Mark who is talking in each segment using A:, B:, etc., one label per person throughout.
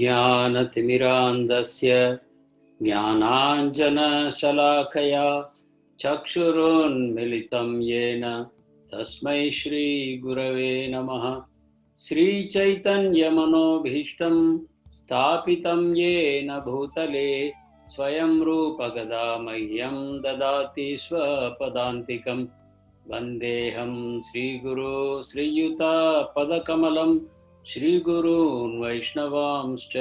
A: अज्ञानतिमिरान्धस्य ज्ञानाञ्जनशलाकया चक्षुरुन्मिलितं येन तस्मै श्रीगुरवे नमः। श्रीचैतन्यमनोभीष्टं स्थापितं येन भूतले स्वयं रूपगदा मह्यं ददाति स्वपदान्तिकं। वन्देऽहं श्रीगुरो श्रीयुतापदकमलं श्रीगुरून् वैष्णवांश्च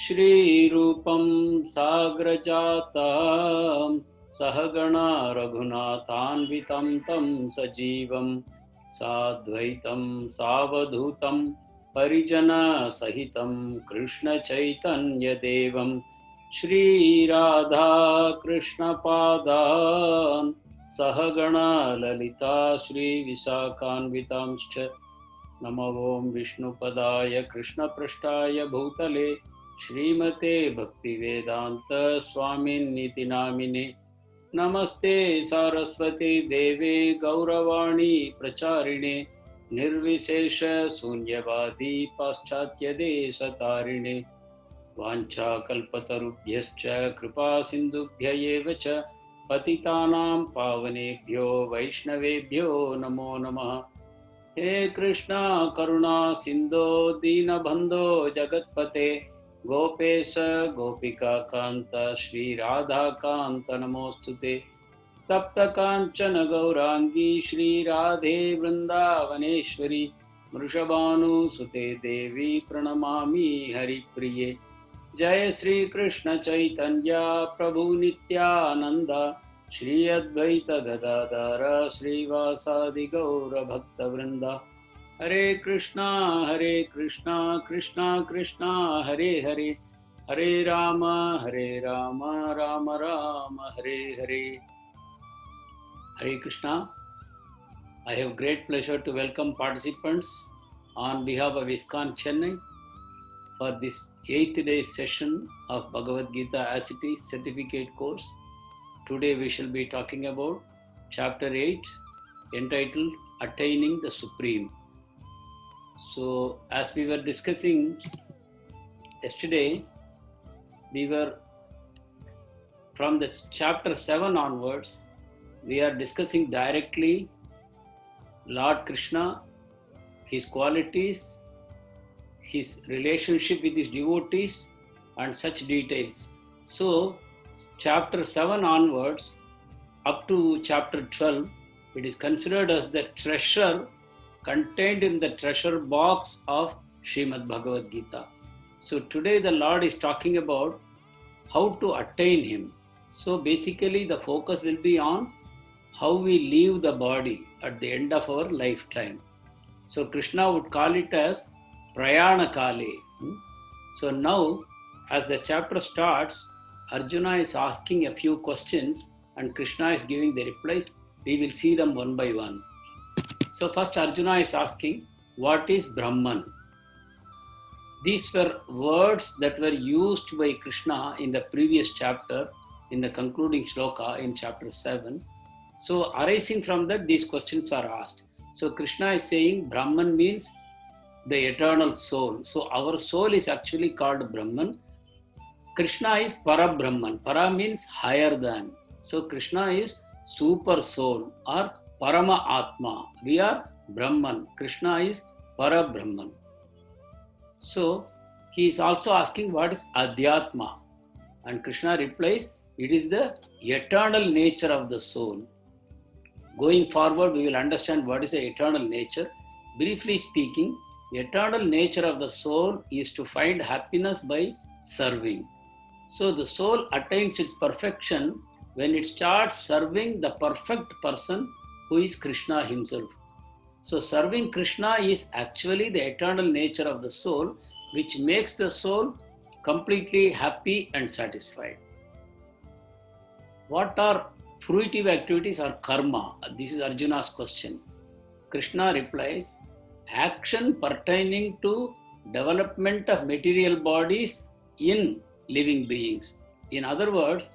A: श्रीरूपं साग्रजातं सहगणा रघुनाथान्वितं तं सजीवं साद्वैतं सावधूतं परिजनसहितं कृष्णचैतन्यदेवं श्रीराधाकृष्णपादान् सहगणा ललिता श्रीविशाखान्वितांश्च। नमो ओं विष्णुपदाय कृष्णपृष्ठाय भूतले श्रीमते भक्तिवेदान्त स्वामिन्निति नामिने। नमस्ते सारस्वती देवे गौरवाणी प्रचारिणे निर्विशेष शून्यवादी पाश्चात्यदेशतारिणे। वाञ्छाकल्पतरुभ्यश्च कृपा सिन्धुभ्य एव च पतितानां पावनेभ्यो वैष्णवेभ्यो नमो नमः। हे कृष्णा करुणा सिन्धो दीनबन्धो जगत्पते गोपेश गोपिका कान्त श्रीराधाकान्त नमोऽस्तुते। तप्तकाञ्चन गौराङ्गी श्रीराधे वृन्दावनेश्वरी वृषभानुसुते देवी प्रणमामि हरिप्रिये। जय श्री कृष्ण चैतन्य प्रभु नित्यानंद श्री अद्वैत गदाधर श्रीवासादि गौर भक्तवृंद। हरे कृष्णा कृष्णा कृष्णा हरे हरे, हरे Ram Ram Ram Hare Hare. Hare Krishna. I have great pleasure to welcome participants on behalf of ISKCON Chennai for this 8th-day session of Bhagavad Gita as it is certificate course. Today we shall be talking about chapter 8 entitled Attaining the Supreme. So as we were discussing yesterday, we were from the chapter 7 onwards, we are discussing directly Lord Krishna, his qualities, his relationship with his devotees and such details. So chapter 7 onwards up to chapter 12, it is considered as the treasure contained in the treasure box of Srimad Bhagavad Gita. So today the Lord is talking about how to attain him. So basically the focus will be on how we leave the body at the end of our lifetime. So Krishna would call it as Prayana Kale. So now, as the chapter starts, Arjuna is asking a few questions and Krishna is giving the replies. We will see them one by one. So first Arjuna is asking, what is Brahman? These were words that were used by Krishna in the previous chapter, in the concluding shloka in chapter 7. So arising from that, these questions are asked. So Krishna is saying Brahman means the eternal soul. So our soul is actually called Brahman. Krishna is Parabrahman. Para means higher than. So Krishna is super soul or Parama Atma. We are Brahman. Krishna is Parabrahman. So he is also asking what is Adhyatma. And Krishna replies, it is the eternal nature of the soul. Going forward, we will understand what is the eternal nature. Briefly speaking, the eternal nature of the soul is to find happiness by serving. So the soul attains its perfection when it starts serving the perfect person who is Krishna himself. So serving Krishna is actually the eternal nature of the soul, which makes the soul completely happy and satisfied. What are fruitive activities or karma? This is Arjuna's question. Krishna replies, action pertaining to development of material bodies in living beings. In other words,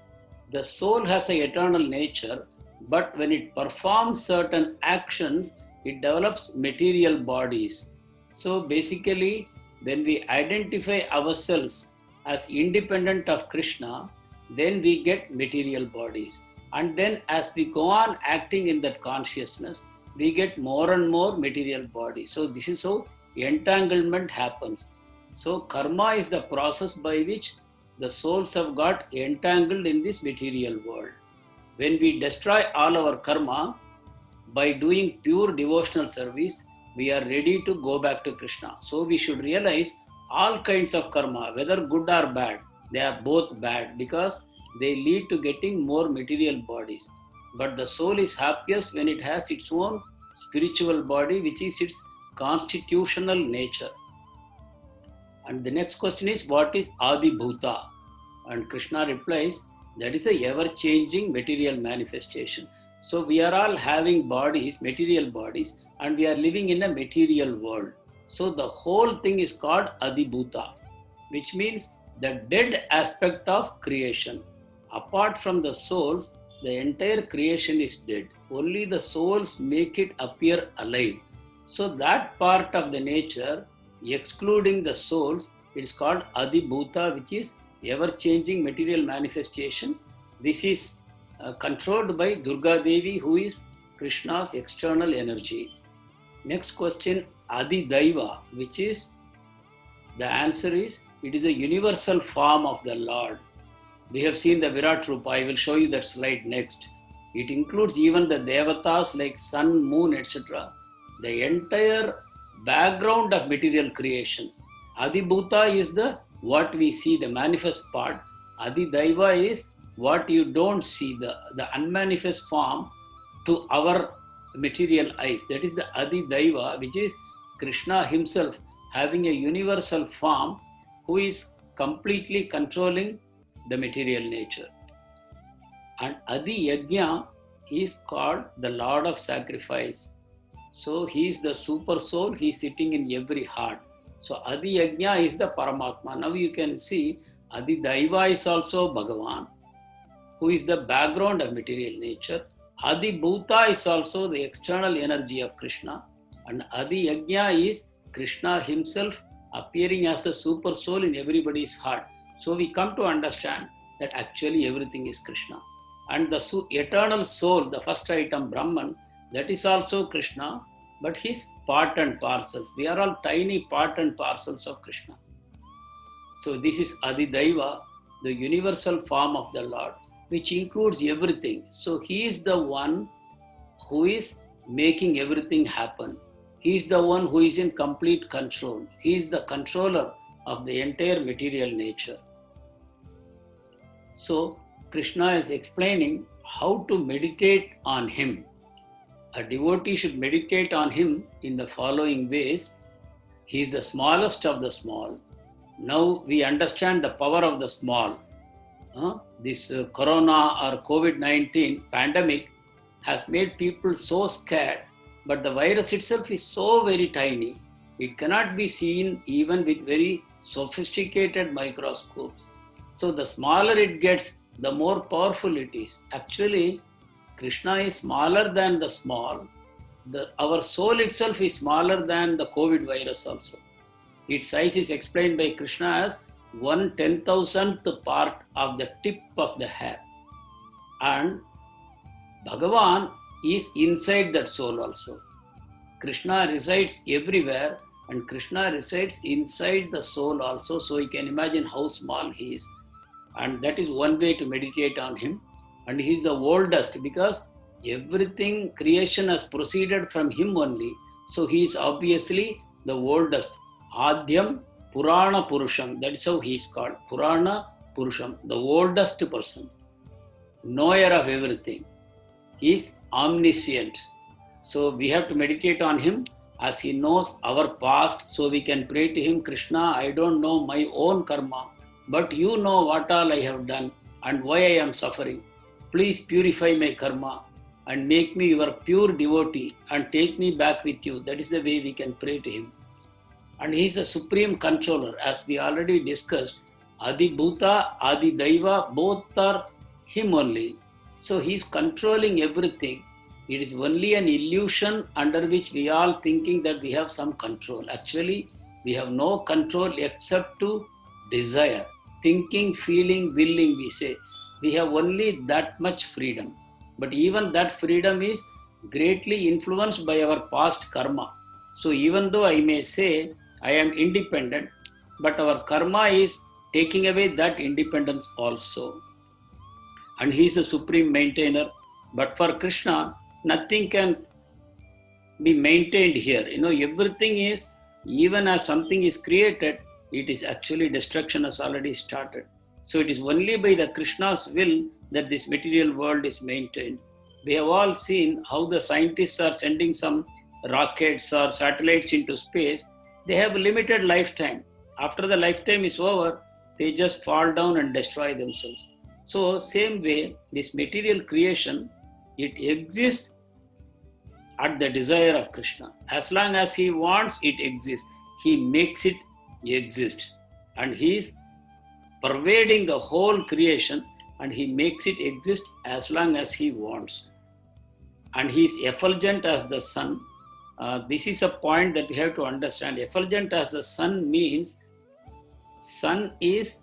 A: the soul has an eternal nature, but when it performs certain actions, it develops material bodies. So basically, when we identify ourselves as independent of Krishna, then we get material bodies. And then as we go on acting in that consciousness, we get more and more material bodies. So this is how entanglement happens. So karma is the process by which the souls have got entangled in this material world. When we destroy all our karma by doing pure devotional service, we are ready to go back to Krishna. So we should realize all kinds of karma, whether good or bad, they are both bad because they lead to getting more material bodies. But the soul is happiest when it has its own spiritual body, which is its constitutional nature. And the next question is, what is Adi Bhuta? And Krishna replies, that is a ever-changing material manifestation. So we are all having bodies, material bodies, and we are living in a material world. So the whole thing is called Adi Bhuta, which means the dead aspect of creation. Apart from the souls, the entire creation is dead. Only the souls make it appear alive. So that part of the nature, excluding the souls, it is called Adi Bhuta, which is ever-changing material manifestation. This is controlled by Durga Devi, who is Krishna's external energy. Next question, Adi Daiva, which is, the answer is, it is a universal form of the Lord. We have seen the Virat Rupa. I will show you that slide next. It includes even the Devatas like sun, moon, etc. The entire background of material creation. Adi Bhuta is the what we see, the manifest part. Adi Daiva is what you don't see, the unmanifest form to our material eyes. That is the Adi Daiva, which is Krishna himself having a universal form who is completely controlling the material nature. And Adi Yajna is called the Lord of Sacrifice. So he is the super soul, he is sitting in every heart. So Adi Yajna is the Paramatma. Now you can see Adi Daiva is also Bhagavan, who is the background of material nature. Adi Bhuta is also the external energy of Krishna. And Adi Yajna is Krishna himself appearing as the super soul in everybody's heart. So we come to understand that actually everything is Krishna. And the eternal soul, the first item, Brahman, that is also Krishna, but his part and parcels. We are all tiny part and parcels of Krishna. So this is Adi Daiva, the universal form of the Lord, which includes everything. So he is the one who is making everything happen. He is the one who is in complete control. He is the controller of the entire material nature. So Krishna is explaining how to meditate on him. A devotee should meditate on him in the following ways. He is the smallest of the small. Now we understand the power of the small. This corona or COVID-19 pandemic has made people so scared, but the virus itself is so very tiny. It cannot be seen even with very sophisticated microscopes. So the smaller it gets, the more powerful it is. Actually, Krishna is smaller than the small. Our soul itself is smaller than the COVID virus also. Its size is explained by Krishna as 1/10,000th part of the tip of the hair. And Bhagavan is inside that soul also. Krishna resides everywhere and Krishna resides inside the soul also. So you can imagine how small he is. And that is one way to meditate on him. And he is the oldest because everything creation has proceeded from him only. So he is obviously the oldest. Adhyam Purana Purusham. That is how he is called. Purana Purusham, the oldest person. Knower of everything. He is omniscient. So we have to meditate on him as he knows our past. So we can pray to him, Krishna, I don't know my own karma, but you know what all I have done and why I am suffering. Please purify my karma and make me your pure devotee and take me back with you. That is the way we can pray to him. And he is the supreme controller, as we already discussed. Adi Bhuta, Adi Daiva, both are him only. So he is controlling everything. It is only an illusion under which we are thinking that we have some control. Actually, We have no control except to desire. Thinking, feeling, willing, we say. We have only that much freedom. But even that freedom is greatly influenced by our past karma. So even though I may say I am independent, but our karma is taking away that independence also. And he is a supreme maintainer. But for Krishna, nothing can be maintained here. Everything is, even as something is created, it is actually destruction has already started. So it is only by the Krishna's will that this material world is maintained. We have all seen how the scientists are sending some rockets or satellites into space. They have a limited lifetime. After the lifetime is over, they just fall down and destroy themselves. So same way, this material creation, it exists at the desire of Krishna. As long as he wants, it exists. He makes it exist. And he is pervading the whole creation, and he makes it exist as long as he wants. And he is effulgent as the sun. This is a point that we have to understand. Effulgent as the sun means sun is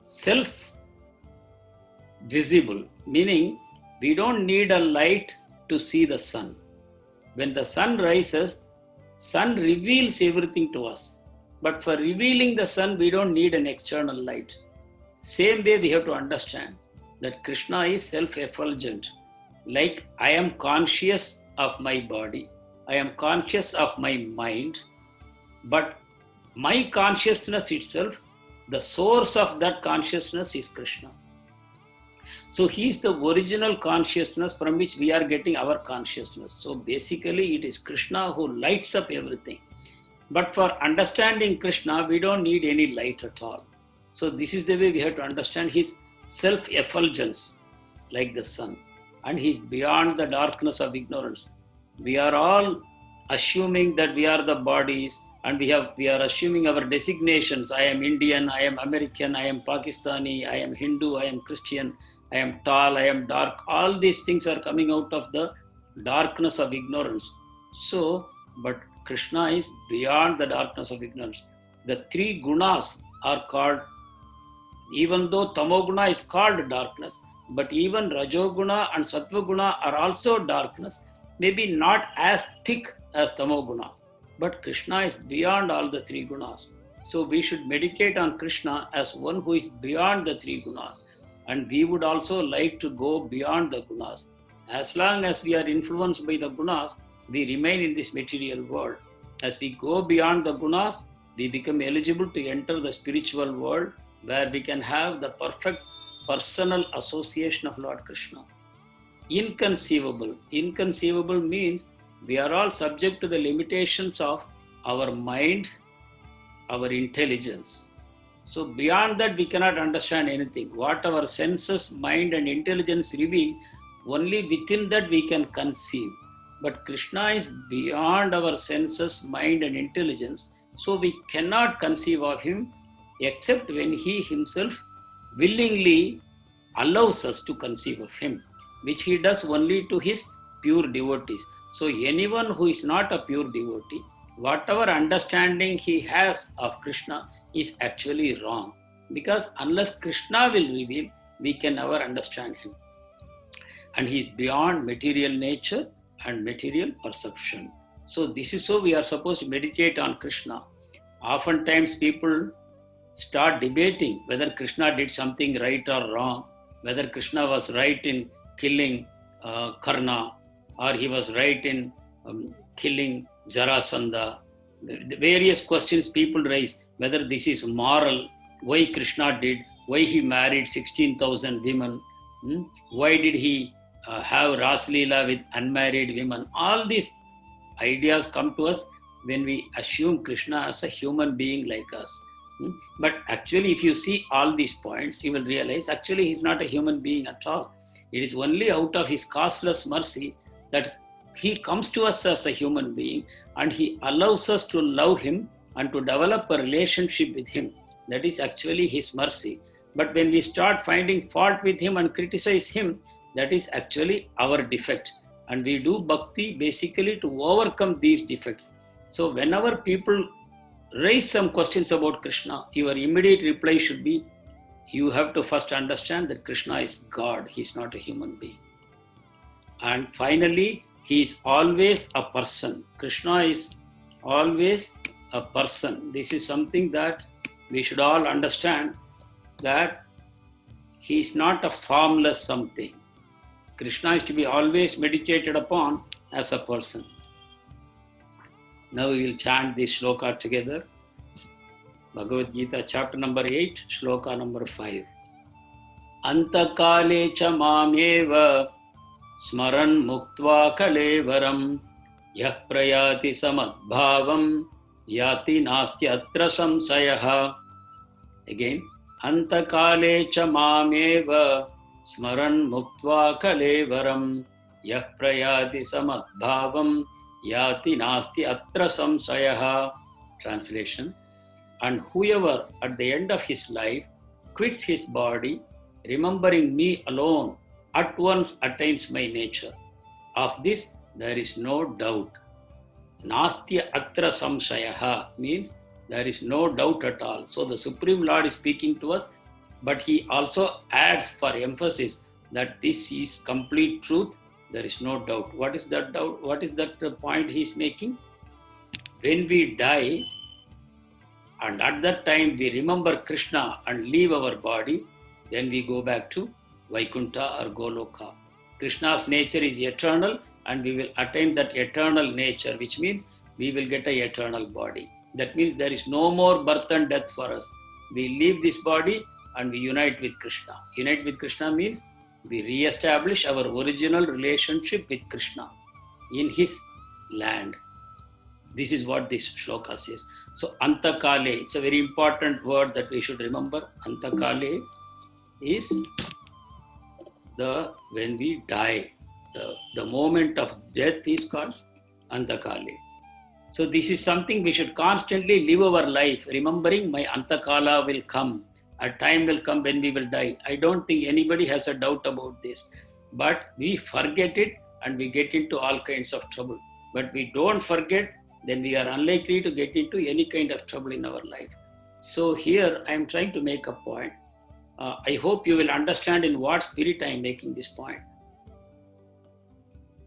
A: self-visible, meaning we don't need a light to see the sun. When the sun rises, sun reveals everything to us. But for revealing the sun, we don't need an external light. Same way we have to understand that Krishna is self-effulgent. Like I am conscious of my body, I am conscious of my mind, but my consciousness itself, the source of that consciousness is Krishna. So he is the original consciousness from which we are getting our consciousness. So basically it is Krishna who lights up everything. But for understanding Krishna, we don't need any light at all. So this is the way we have to understand his self-effulgence, like the sun. And he is beyond the darkness of ignorance. We are all assuming that we are the bodies, and we are assuming our designations. I am Indian, I am American, I am Pakistani, I am Hindu, I am Christian, I am tall, I am dark. All these things are coming out of the darkness of ignorance. So, but Krishna is beyond the darkness of ignorance. The three gunas are called, even though Tamoguna is called darkness, but even Rajoguna and Sattvaguna are also darkness, maybe not as thick as Tamoguna. But Krishna is beyond all the three gunas. So we should meditate on Krishna as one who is beyond the three gunas. And we would also like to go beyond the gunas. As long as we are influenced by the gunas, we remain in this material world. As we go beyond the gunas, we become eligible to enter the spiritual world, where we can have the perfect personal association of Lord Krishna. Inconceivable. Inconceivable means we are all subject to the limitations of our mind, our intelligence. So beyond that, we cannot understand anything. What our senses, mind and intelligence reveal, only within that we can conceive. But Krishna is beyond our senses, mind and intelligence. So we cannot conceive of him except when he himself willingly allows us to conceive of him, which he does only to his pure devotees. So anyone who is not a pure devotee, whatever understanding he has of Krishna is actually wrong. Because unless Krishna will reveal, we can never understand him. And he is beyond material nature and material perception. So this is so we are supposed to meditate on Krishna. Oftentimes people start debating whether Krishna did something right or wrong, whether Krishna was right in killing Karna, or he was right in killing Jarasandha. The various questions people raise, whether this is moral, why Krishna did, why he married 16,000 women, why did he have Ras Leela with unmarried women. All these ideas come to us when we assume Krishna as a human being like us. But actually, if you see all these points, you will realize actually he's not a human being at all. It is only out of his causeless mercy that he comes to us as a human being, and he allows us to love him and to develop a relationship with him. That is actually his mercy. But when we start finding fault with him and criticize him, that is actually our defect. And we do bhakti basically to overcome these defects. So whenever people raise some questions about Krishna, your immediate reply should be, you have to first understand that Krishna is God, he is not a human being. And finally, he is always a person. Krishna is always a person. This is something that we should all understand, that he is not a formless something. Krishna is to be always meditated upon as a person. Now we will chant this shloka together. Bhagavad Gita, chapter number 8, shloka number 5. Antakale cha mameva smaran muktva kalevaram yah prayati samadbhavam yati nasti atra samsayaha. Again, antakale cha mameva smaran muktva kalevaram yah prayati samadbhavam yati nasti atra samsayaha. Translation: and whoever at the end of his life quits his body, remembering me alone, at once attains my nature. Of this there is no doubt. Nastya atra samsayaha means there is no doubt at all. So the Supreme Lord is speaking to us, but he also adds for emphasis that this is complete truth. There is no doubt. What is that doubt? What is that point he is making? When we die, and at that time we remember Krishna and leave our body, then we go back to Vaikuntha or Goloka. Krishna's nature is eternal, and we will attain that eternal nature, which means we will get an eternal body. That means there is no more birth and death for us. We leave this body and we unite with Krishna. Unite with Krishna means we re-establish our original relationship with Krishna in his land. This is what this shloka says. So Antakale, it's a very important word that we should remember. Antakale is when we die. The moment of death is called Antakale. So this is something we should constantly live our life, remembering my Antakala will come. A time will come when we will die. I don't think anybody has a doubt about this. But we forget it and we get into all kinds of trouble. But we don't forget, then we are unlikely to get into any kind of trouble in our life. So here I am trying to make a point. I hope you will understand in what spirit I am making this point.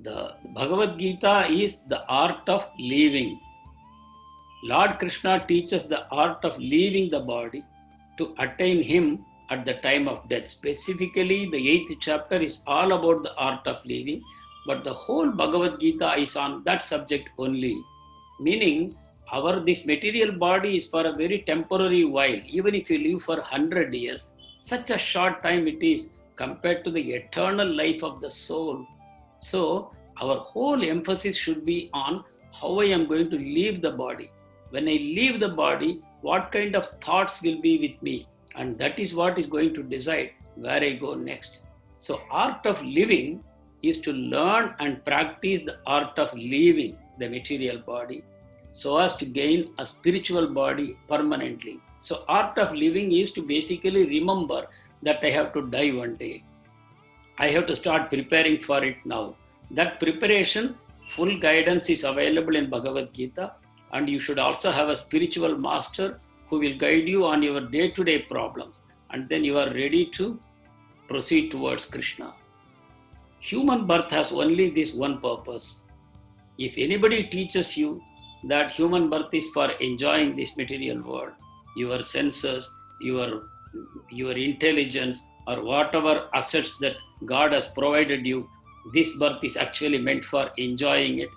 A: The Bhagavad Gita is the art of leaving. Lord Krishna teaches the art of leaving the body to attain him at the time of death. Specifically, the 8th chapter is all about the art of leaving, but the whole Bhagavad Gita is on that subject only. Meaning, this material body is for a very temporary while. Even if you live for 100 years, such a short time it is compared to the eternal life of the soul. So, our whole emphasis should be on how I am going to leave the body. When I leave the body, what kind of thoughts will be with me? And that is what is going to decide where I go next. So, art of living is to learn and practice the art of leaving the material body so as to gain a spiritual body permanently. So art of living is to basically remember that I have to die one day. I have to start preparing for it now. That preparation, full guidance is available in Bhagavad Gita, and you should also have a spiritual master who will guide you on your day-to-day problems, and then you are ready to proceed towards Krishna. Human birth has only this one purpose. If anybody teaches you that human birth is for enjoying this material world, your senses, your intelligence, or whatever assets that God has provided you, this birth is actually meant for enjoying it,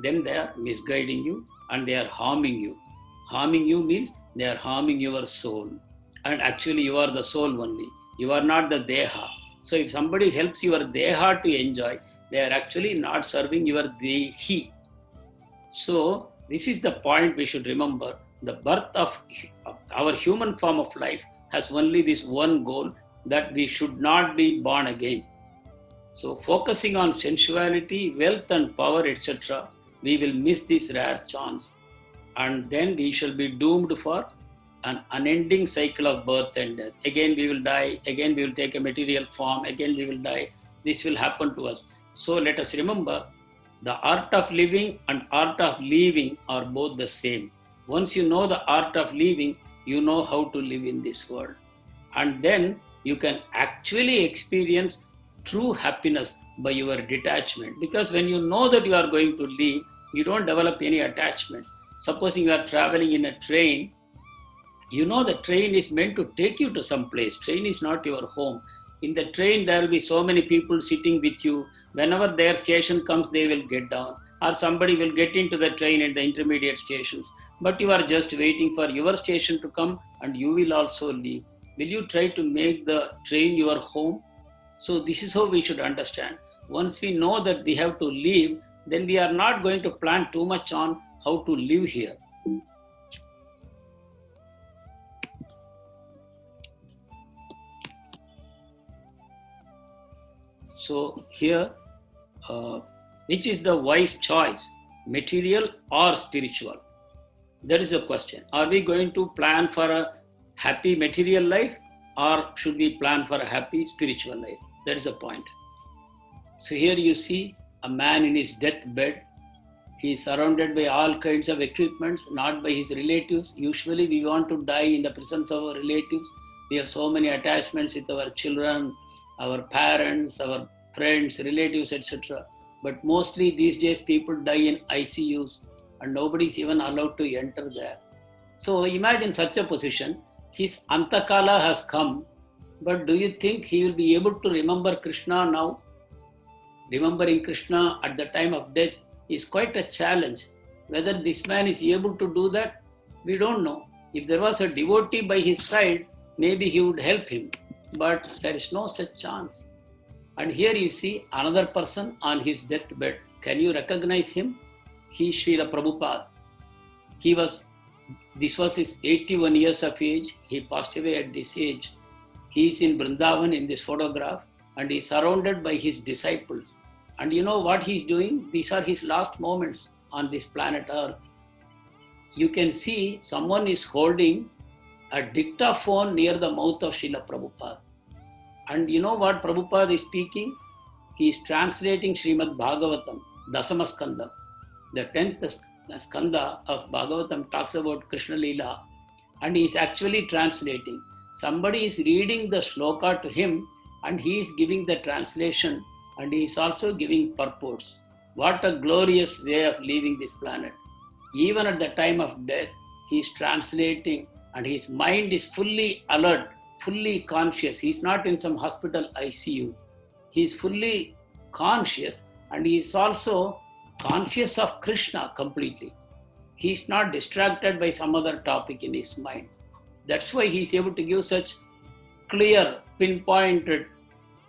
A: then they are misguiding you and they are harming you. Harming you means they are harming your soul. And actually you are the soul only. You are not the deha. So if somebody helps your deha to enjoy, they are actually not serving your dehi. So this is the point we should remember. The birth of our human form of life has only this one goal, that we should not be born again. So focusing on sensuality, wealth and power, etc., we will miss this rare chance. And then we shall be doomed for an unending cycle of birth and death. Again we will die, again we will take a material form, again we will die. This will happen to us. So let us remember The art of living and art of leaving are both the same. Once you know the art of living, you know how to live in this world. And then you can actually experience true happiness by your detachment. Because when you know that you are going to leave, you don't develop any attachments. Supposing you are traveling in a train, you know the train is meant to take you to some place. Train is not your home. In the train there will be so many people sitting with you. Whenever their station comes, they will get down, or somebody will get into the train at the intermediate stations, but you are just waiting for your station to come, and you will also leave. Will you try to make the train your home? So this is how we should understand. Once we know that we have to leave, then we are not going to plan too much on how to live here. So here, which is the wise choice, material or spiritual? That is a question. Are we going to plan for a happy material life, or should we plan for a happy spiritual life? That is a point. So here you see a man in his deathbed. He is surrounded by all kinds of equipments, not by his relatives. Usually we want to die in the presence of our relatives. We have so many attachments with our children, our parents, our friends, relatives, etc. But mostly these days people die in ICUs and nobody is even allowed to enter there. So imagine such a position. His Antakala has come, but do you think he will be able to remember Krishna now? Remembering Krishna at the time of death is quite a challenge. Whether this man is able to do that, we don't know. If there was a devotee by his side, maybe he would help him, but there is no such chance. And here you see another person on his deathbed. Can you recognize him? He is Srila Prabhupada. This was his 81 years of age. He passed away at this age. He is in Vrindavan in this photograph, and he is surrounded by his disciples. And you know what he is doing? These are his last moments on this planet Earth. You can see someone is holding a dictaphone near the mouth of Srila Prabhupada. And you know what Prabhupada is speaking? He is translating Srimad Bhagavatam, Dasama Skandam. The 10th skanda of Bhagavatam talks about Krishna Leela, and he is actually translating. Somebody is reading the shloka to him, and he is giving the translation, and he is also giving purports. What a glorious way of leaving this planet. Even at the time of death, he is translating, and his mind is fully alert, fully conscious. He is not in some hospital ICU. He is fully conscious, and he is also conscious of Krishna completely. He is not distracted by some other topic in his mind. That's why he is able to give such clear, pinpointed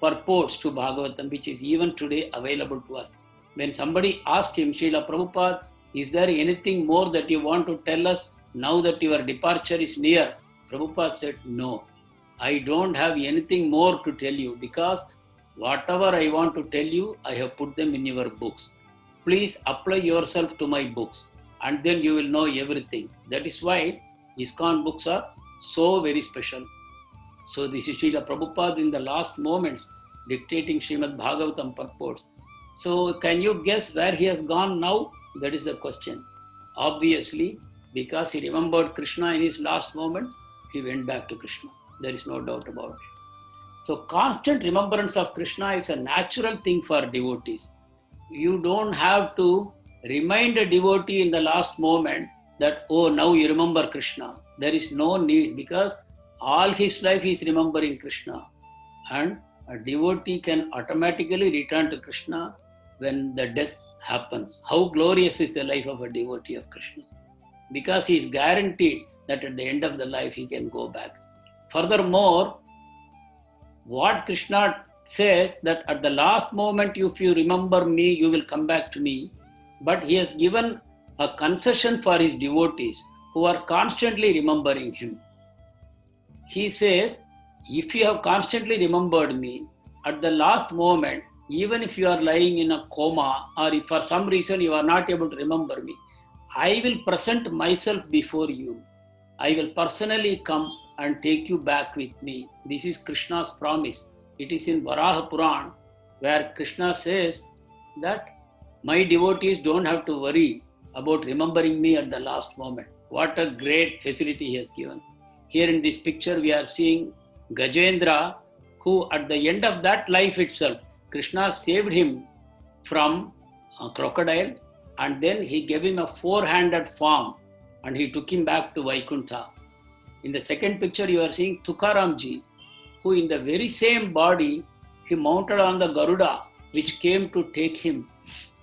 A: purports to Bhagavatam, which is even today available to us. When somebody asked him, Srila Prabhupada, is there anything more that you want to tell us now that your departure is near? Prabhupada said, no, I don't have anything more to tell you, because whatever I want to tell you, I have put them in your books. Please apply yourself to my books, and then you will know everything. That is why ISKCON books are so very special. So this is Srila Prabhupada in the last moments dictating Srimad Bhagavatam purports. So can you guess where he has gone now? That is the question. Obviously, because he remembered Krishna in his last moment, he went back to Krishna. There is no doubt about it. So constant remembrance of Krishna is a natural thing for devotees. You don't have to remind a devotee in the last moment that, oh, now you remember Krishna. There is no need, because all his life he is remembering Krishna. And a devotee can automatically return to Krishna when the death happens. How glorious is the life of a devotee of Krishna? Because he is guaranteed that at the end of the life he can go back. Furthermore, what Krishna says that at the last moment, if you remember me, you will come back to me. But he has given a concession for his devotees who are constantly remembering him. He says, if you have constantly remembered me, at the last moment, even if you are lying in a coma, or if for some reason you are not able to remember me, I will present myself before you. I will personally come and take you back with me. This is Krishna's promise. It is in Varaha Puran, where Krishna says that My devotees don't have to worry about remembering me at the last moment. What a great facility he has given. Here in this picture, we are seeing Gajendra, who at the end of that life itself, Krishna saved him from a crocodile, and then he gave him a four-handed farm and he took him back to Vaikuntha. In the second picture, you are seeing Tukaramji, who in the very same body, he mounted on the Garuda, which came to take him,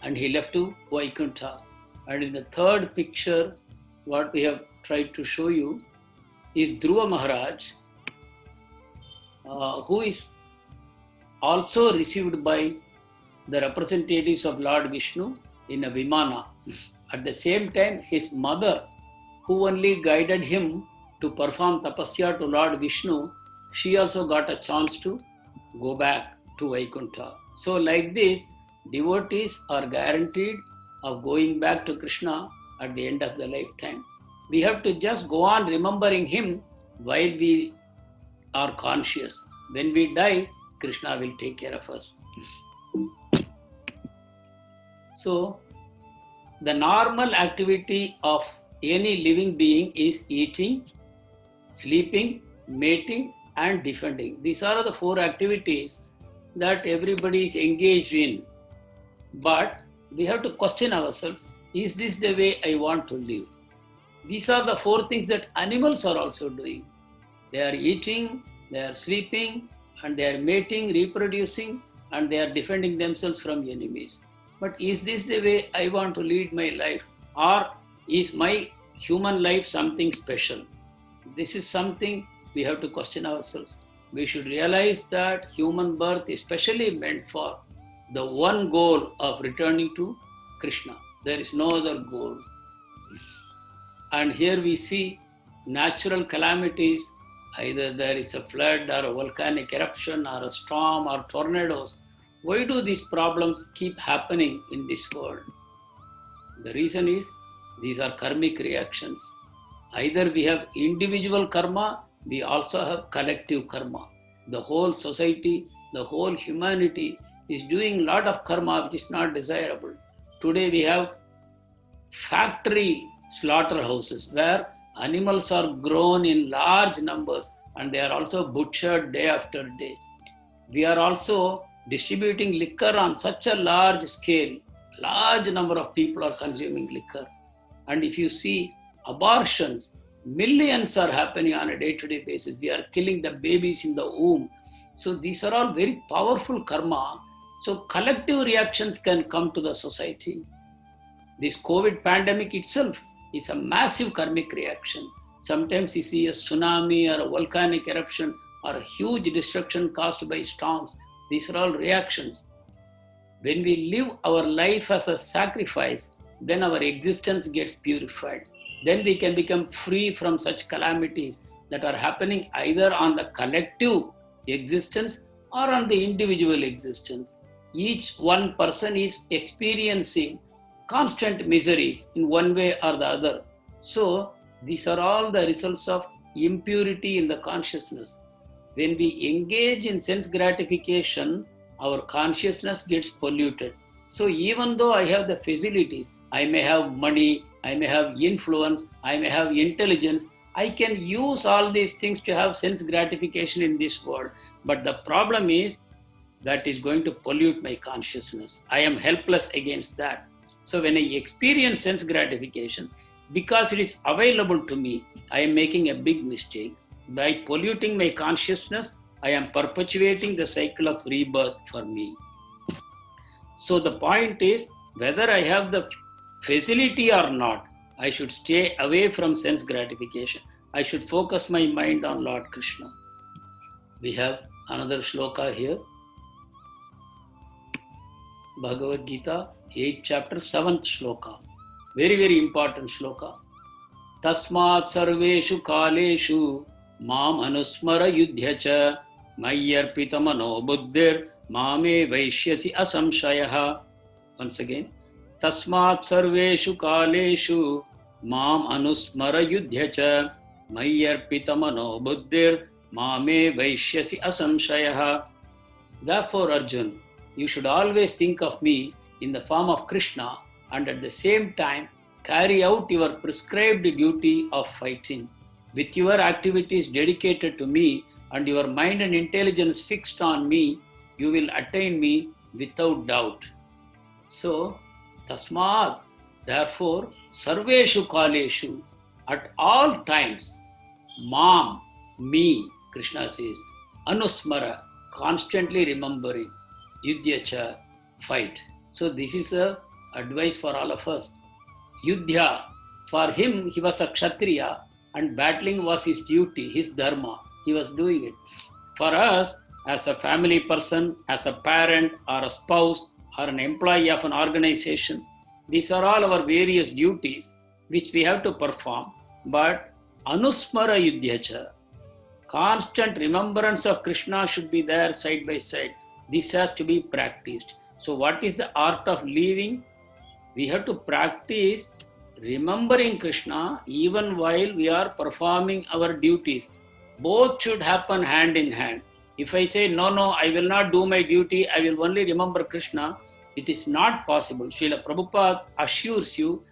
A: and he left to Vaikuntha. And in the third picture, what we have tried to show you is Dhruva Maharaj, who is also received by the representatives of Lord Vishnu in a Vimana. At the same time, his mother, who only guided him to perform tapasya to Lord Vishnu, she also got a chance to go back to Vaikuntha. So like this, devotees are guaranteed of going back to Krishna at the end of the lifetime. We have to just go on remembering him while we are conscious. When we die, Krishna will take care of us. So, the normal activity of any living being is eating, sleeping, mating, and defending. These are the four activities that everybody is engaged in. But we have to question ourselves, is this the way I want to live? These are the four things that animals are also doing. They are eating, they are sleeping, and they are mating, reproducing, and they are defending themselves from enemies. But is this the way I want to lead my life? Or is my human life something special? This is something we have to question ourselves. We should realize that human birth is specially meant for the one goal of returning to Krishna. There is no other goal. And here we see natural calamities. Either there is a flood or a volcanic eruption or a storm or tornadoes. Why do these problems keep happening in this world? The reason is these are karmic reactions. Either we have individual karma, we also have collective karma. The whole society, the whole humanity is doing a lot of karma which is not desirable. Today we have factory slaughterhouses where animals are grown in large numbers and they are also butchered day after day. We are also distributing liquor on such a large scale. Large number of people are consuming liquor. And if you see abortions, millions are happening on a day-to-day basis. We are killing the babies in the womb. So these are all very powerful karma. So collective reactions can come to the society. This COVID pandemic itself is a massive karmic reaction. Sometimes you see a tsunami or a volcanic eruption or a huge destruction caused by storms. These are all reactions. When we live our life as a sacrifice, then our existence gets purified. Then we can become free from such calamities that are happening either on the collective existence or on the individual existence. Each one person is experiencing constant miseries in one way or the other. So these are all the results of impurity in the consciousness. When we engage in sense gratification, our consciousness gets polluted. So even though I have the facilities, I may have money, I may have influence, I may have intelligence, I can use all these things to have sense gratification in this world. But the problem is that is going to pollute my consciousness. I am helpless against that. So when I experience sense gratification, because it is available to me, I am making a big mistake. By polluting my consciousness, I am perpetuating the cycle of rebirth for me. So the point is, whether I have the facility or not, I should stay away from sense gratification. I should focus my mind on Lord Krishna. We have another shloka here. Bhagavad Gita, 8th chapter, 7th shloka. Very, very important shloka. Tasmat sarveshu kaleshu mam anusmara yudhyacha mayyarpita mano buddhir mame vaishyasi asamshayaha. Once again. Tasmat sarveshu kaleshu mam anusmara yudhyacha mayyarpita mano buddhir mame vaishyasi asamshayaha. Therefore, Arjun, you should always think of me in the form of Krishna, and at the same time carry out your prescribed duty of fighting. With your activities dedicated to me and your mind and intelligence fixed on me, you will attain me without doubt. So, tasmat, therefore, sarveshu kaleshu, at all times, mam, me, Krishna says, anusmara, constantly remembering, yudhyacha, fight. So this is a advice for all of us. Yudhya, for him, he was a kshatriya and battling was his duty, his dharma. He was doing it. For us, as a family person, as a parent or a spouse or an employee of an organization, these are all our various duties which we have to perform. But anusmara yudhyacha, constant remembrance of Krishna should be there side by side. This has to be practiced. So what is the art of living? We have to practice remembering Krishna even while we are performing our duties. Both should happen hand in hand. If I say, no, I will not do my duty, I will only remember Krishna, it is not possible. Srila Prabhupada assures you,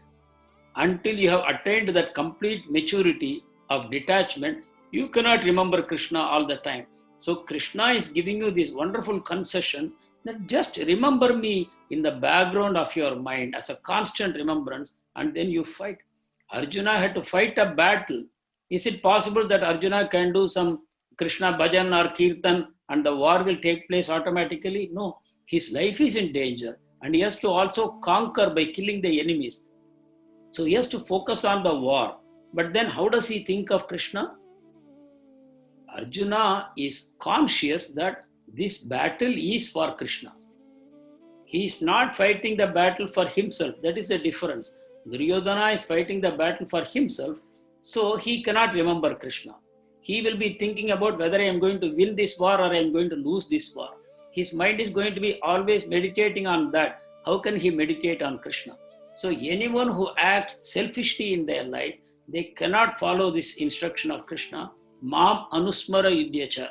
A: until you have attained that complete maturity of detachment, you cannot remember Krishna all the time. So Krishna is giving you this wonderful concession that just remember me in the background of your mind as a constant remembrance, and then you fight. Arjuna had to fight a battle. Is it possible that Arjuna can do some Krishna bhajan or kirtan and the war will take place automatically? No. His life is in danger and he has to also conquer by killing the enemies. So he has to focus on the war. But then how does he think of Krishna? Arjuna is conscious that this battle is for Krishna. He is not fighting the battle for himself. That is the difference. Duryodhana is fighting the battle for himself, so he cannot remember Krishna. He will be thinking about whether I am going to win this war or I am going to lose this war. His mind is going to be always meditating on that. How can he meditate on Krishna? So anyone who acts selfishly in their life, they cannot follow this instruction of Krishna, Mam Anusmara Yudhyacha.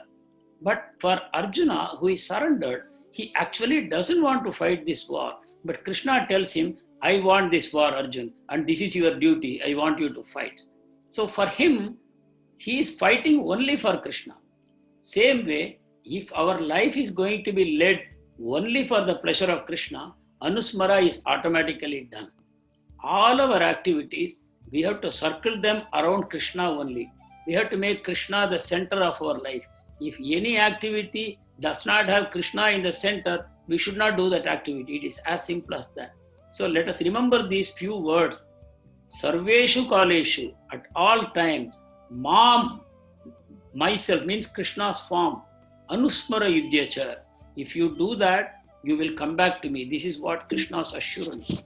A: But for Arjuna, who is surrendered, he actually doesn't want to fight this war. But Krishna tells him, I want this war, Arjun, and this is your duty. I want you to fight. So for him, he is fighting only for Krishna. Same way, if our life is going to be led only for the pleasure of Krishna, Anusmara is automatically done. All our activities, we have to circle them around Krishna only. We have to make Krishna the center of our life. If any activity does not have Krishna in the center, we should not do that activity. It is as simple as that. So let us remember these few words. Sarveshu kaleshu, at all times. Mam, myself, means Krishna's form. Anusmara yudhyacha. If you do that, you will come back to me. This is what Krishna's assurance.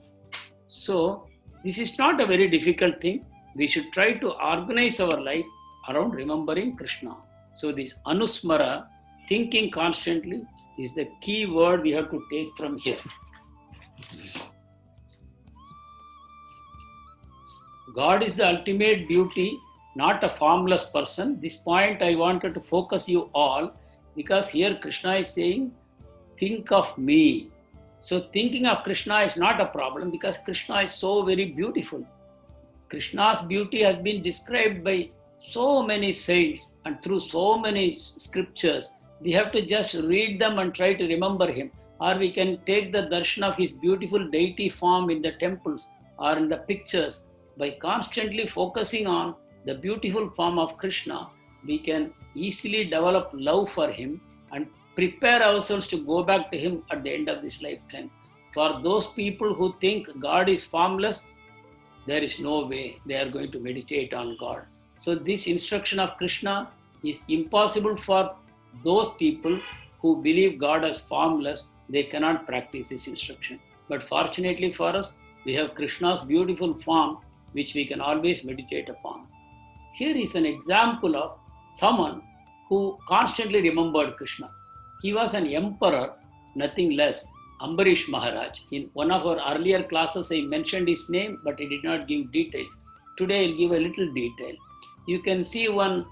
A: So this is not a very difficult thing. We should try to organize our life around remembering Krishna. So this Anusmara, thinking constantly, is the key word we have to take from here. God is the ultimate beauty, not a formless person. This point I wanted to focus you all, because here Krishna is saying, think of me. So thinking of Krishna is not a problem because Krishna is so very beautiful. Krishna's beauty has been described by so many saints and through so many scriptures. We have to just read them and try to remember him. Or we can take the darshan of his beautiful deity form in the temples or in the pictures. By constantly focusing on the beautiful form of Krishna, we can easily develop love for him and prepare ourselves to go back to him at the end of this lifetime. For those people who think God is formless, there is no way they are going to meditate on God. So this instruction of Krishna is impossible for those people who believe God as formless. They cannot practice this instruction. But fortunately for us, we have Krishna's beautiful form which we can always meditate upon. Here is an example of someone who constantly remembered Krishna. He was an emperor, nothing less, Ambarish Maharaj. In one of our earlier classes, I mentioned his name, but I did not give details. Today, I'll give a little detail. You can see one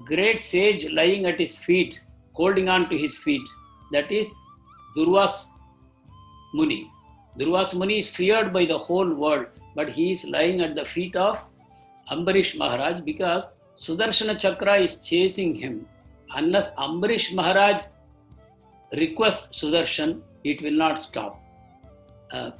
A: great sage lying at his feet, holding on to his feet. That is Durvas Muni. Durvasa Muni is feared by the whole world, but he is lying at the feet of Ambarish Maharaj because Sudarshana Chakra is chasing him. Unless Ambarish Maharaj requests Sudarshan, it will not stop.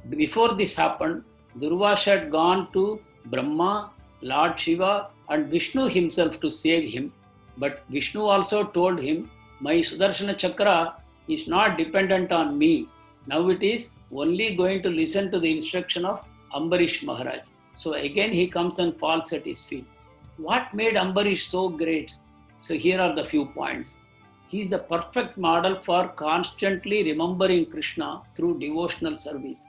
A: Before this happened, Durvasa had gone to Brahma, Lord Shiva, and Vishnu himself to save him. But Vishnu also told him, my Sudarshana Chakra is not dependent on me. Now it is only going to listen to the instruction of Ambarish Maharaj. So again he comes and falls at his feet. What made Ambarish so great? So here are the few points. He is the perfect model for constantly remembering Krishna through devotional service.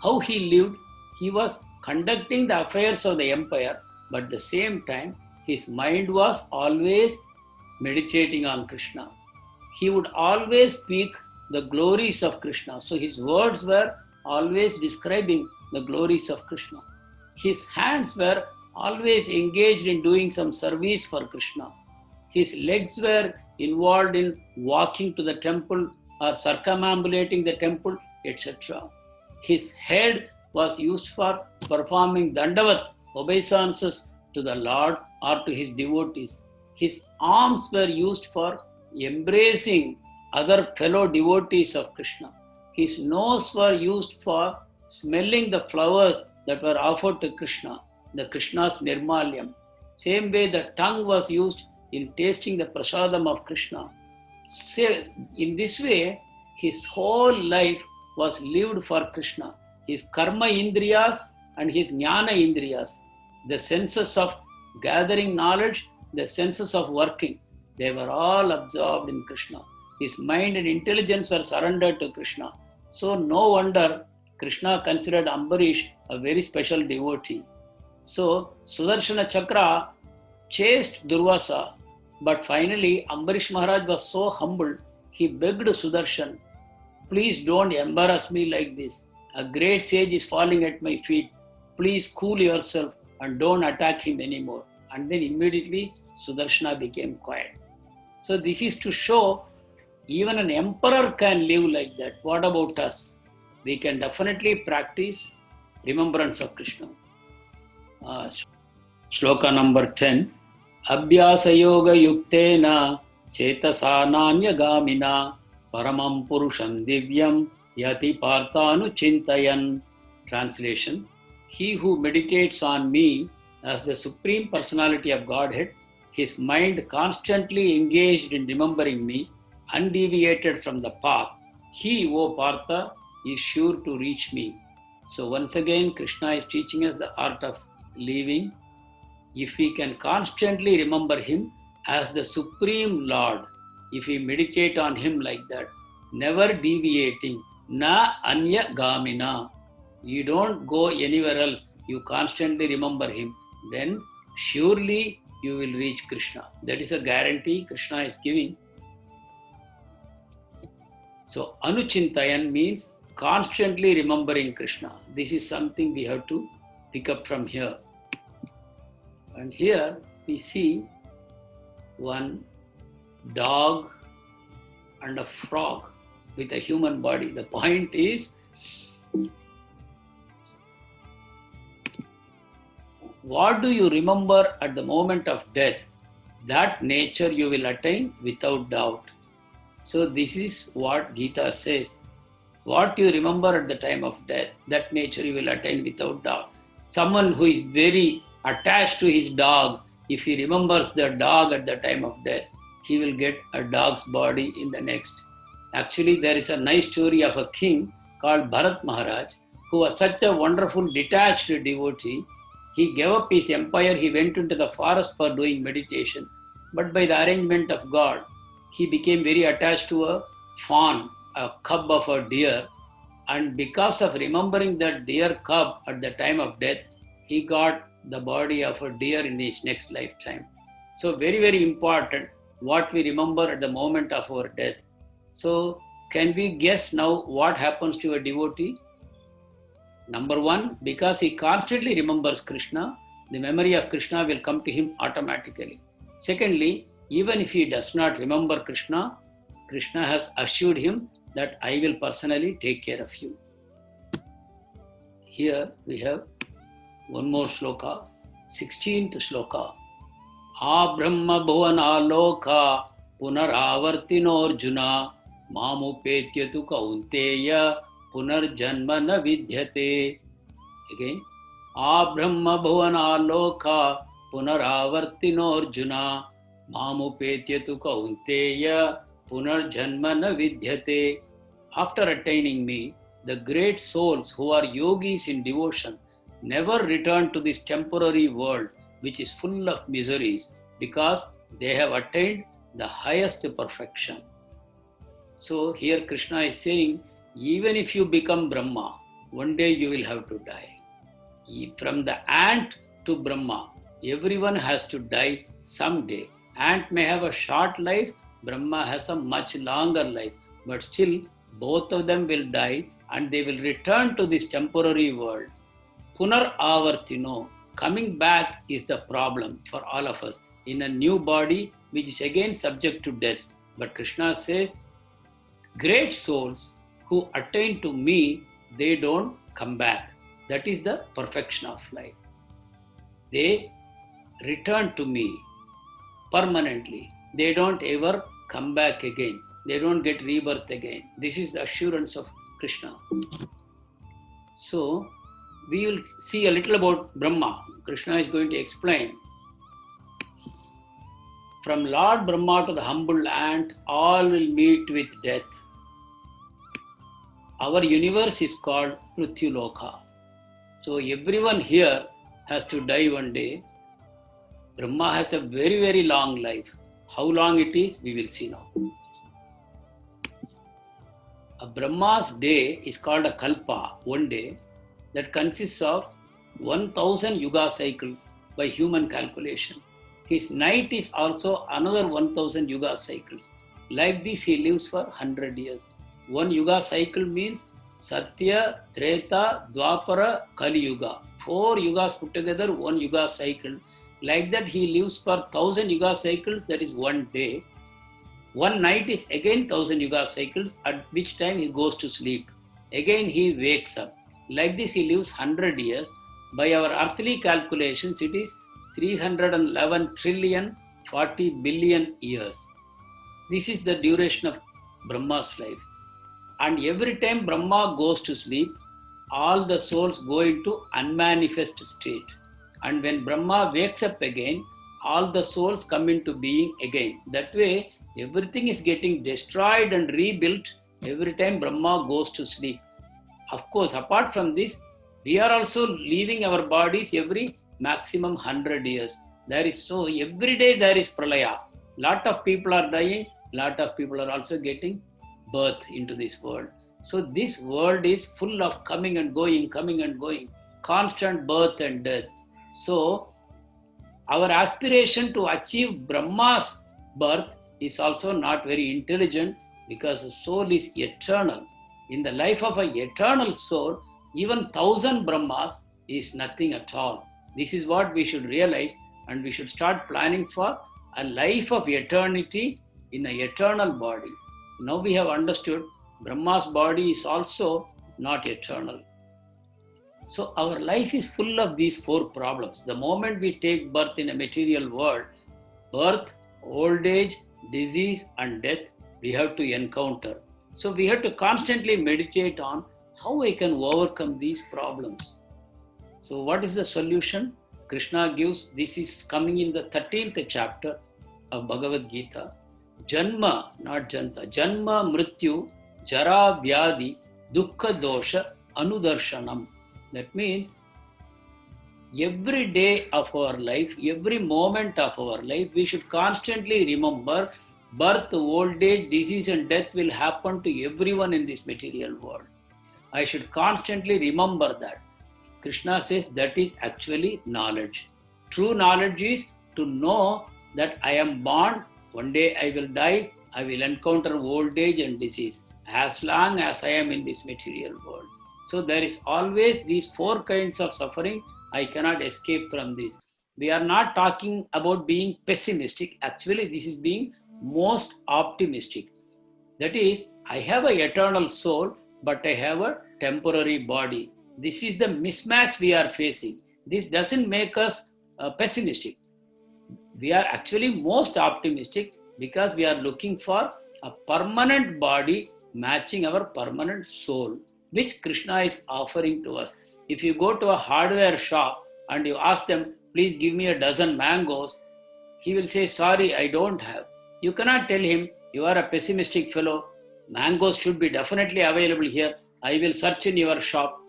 A: How he lived, he was conducting the affairs of the empire, but at the same time, his mind was always meditating on Krishna. He would always speak the glories of Krishna. So his words were always describing the glories of Krishna. His hands were always engaged in doing some service for Krishna. His legs were involved in walking to the temple or circumambulating the temple, etc. His head was used for performing dandavat, obeisances to the Lord or to his devotees. His arms were used for embracing other fellow devotees of Krishna. His nose were used for smelling the flowers that were offered to Krishna, the Krishna's nirmalyam. Same way the tongue was used in tasting the prasadam of Krishna. In this way, his whole life was lived for Krishna. His karma indriyas and his jnana indriyas, the senses of gathering knowledge, the senses of working, they were all absorbed in Krishna. His mind and intelligence were surrendered to Krishna. So no wonder Krishna considered Ambarish a very special devotee. So Sudarshana Chakra chased Durvasa, but finally Ambarish Maharaj was so humbled, he begged Sudarshan, please don't embarrass me like this. A great sage is falling at my feet. Please cool yourself and don't attack him anymore. And then immediately Sudarshana became quiet. So this is to show even an emperor can live like that. What about us? We can definitely practice remembrance of Krishna. Shloka number 10. Abhyasa yoga yuktena chetasa nanya paramam purusham divyam yati partanu chintayan. Translation. He who meditates on me as the Supreme Personality of Godhead, his mind constantly engaged in remembering me, undeviated from the path, he, O Partha, is sure to reach me. So once again, Krishna is teaching us the art of living. If we can constantly remember him as the Supreme Lord, if we meditate on him like that, never deviating, na anya gamina, you don't go anywhere else, you constantly remember him, then surely you will reach Krishna. That is a guarantee Krishna is giving. So anuchintayan means constantly remembering Krishna. This is something we have to pick up from here. And here we see one dog and a frog with a human body. The point is, what do you remember at the moment of death? That nature you will attain without doubt. So this is what Gita says. What you remember at the time of death, that nature you will attain without doubt. Someone who is very attached to his dog, if he remembers the dog at the time of death, he will get a dog's body in the next. Actually, there is a nice story of a king called Bharat Maharaj, who was such a wonderful detached devotee. He gave up his empire, he went into the forest for doing meditation. But by the arrangement of God, he became very attached to a fawn, a cub of a deer. And because of remembering that deer cub at the time of death, he got the body of a deer in his next lifetime. So very, very important what we remember at the moment of our death. So can we guess now what happens to a devotee? Number one, because he constantly remembers Krishna, the memory of Krishna will come to him automatically. Secondly, even if he does not remember Krishna, Krishna has assured him that I will personally take care of you. here we have one more shloka, 16th shloka. Abrahma bhuvana loka punaravartino arjuna mamupetyatu kaunteya punarjanma na vidyate. Again, Abrahma bhuvana loka punaravartino arjuna mamupetyatu kaunteya punarjanma na vidyate. After attaining me, the great souls who are yogis in devotion never return to this temporary world which is full of miseries because they have attained the highest perfection. So here Krishna is saying, even if you become Brahma, one day you will have to die. From the ant to Brahma, everyone has to die someday. Ant may have a short life, Brahma has a much longer life, but still both of them will die and they will return to this temporary world. Punar avartino, coming back is the problem for all of us in a new body which is again subject to death. But Krishna says, great souls who attain to me, they don't come back. That is the perfection of life. They return to me permanently. They don't ever come back again. They don't get rebirth again. This is the assurance of Krishna. So, we will see a little about Brahma. Krishna is going to explain. From Lord Brahma to the humble ant, all will meet with death. Our universe is called Prithviloka. So everyone here has to die one day. Brahma has a very, very long life. How long it is, we will see now. A Brahma's day is called a Kalpa, one day, that consists of 1000 yuga cycles by human calculation. His night is also another 1000 yuga cycles. Like this, he lives for 100 years. One yuga cycle means Satya, Treta, Dwapara, Kali Yuga. 4 yugas put together, one yuga cycle. Like that, he lives for 1000 yuga cycles, that is one day. One night is again 1000 yuga cycles, at which time he goes to sleep. Again, he wakes up. Like this, he lives 100 years. By our earthly calculations, it is 311 trillion 40 billion years. This is the duration of Brahma's life. And every time Brahma goes to sleep, all the souls go into unmanifest state. And when Brahma wakes up again, all the souls come into being again. That way, everything is getting destroyed and rebuilt every time Brahma goes to sleep. Of course, apart from this, we are also leaving our bodies every maximum 100 years. There is so every day there is pralaya. Lot of people are dying, lot of people are also getting birth into this world. So this world is full of coming and going, constant birth and death. So our aspiration to achieve Brahma's birth is also not very intelligent because the soul is eternal. In the life of an eternal soul, even 1000 Brahmas is nothing at all. This is what we should realize, and we should start planning for a life of eternity in an eternal body. Now we have understood Brahma's body is also not eternal. So our life is full of these 4 problems. The moment we take birth in a material world, birth, old age, disease and death, we have to encounter. So we have to constantly meditate on how I can overcome these problems. So what is the solution? Krishna gives, this is coming in the 13th chapter of Bhagavad Gita. Janma, not Janta, Janma, Mrityu, Jara, Vyadi, Dukkha, Dosha, Anudarshanam. That means every day of our life, every moment of our life, we should constantly remember birth, old age, disease and death will happen to everyone in this material world. I should constantly remember that. Krishna says that is actually knowledge. True knowledge is to know that I am born, one day I will die, I will encounter old age and disease as long as I am in this material world. So there is always these 4 kinds of suffering. I cannot escape from this. We are not talking about being pessimistic. Actually, this is being most optimistic. That is, I have an eternal soul, but I have a temporary body. This is the mismatch we are facing. This doesn't make us pessimistic. We are actually most optimistic because we are looking for a permanent body matching our permanent soul, which Krishna is offering to us. If you go to a hardware shop and you ask them, please give me a dozen mangoes, he will say, sorry, I don't have. You cannot tell him, you are a pessimistic fellow. Mangoes should be definitely available here. I will search in your shop.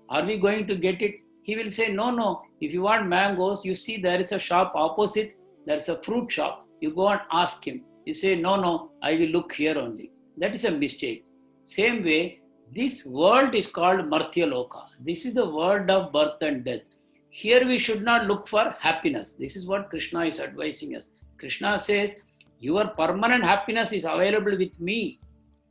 A: Are we going to get it? He will say, no, no. If you want mangoes, you see there is a shop opposite. There's a fruit shop. You go and ask him. You say, no, no, I will look here only. That is a mistake. Same way, this world is called Martya Loka. This is the world of birth and death. Here we should not look for happiness. This is what Krishna is advising us. Krishna says, your permanent happiness is available with me.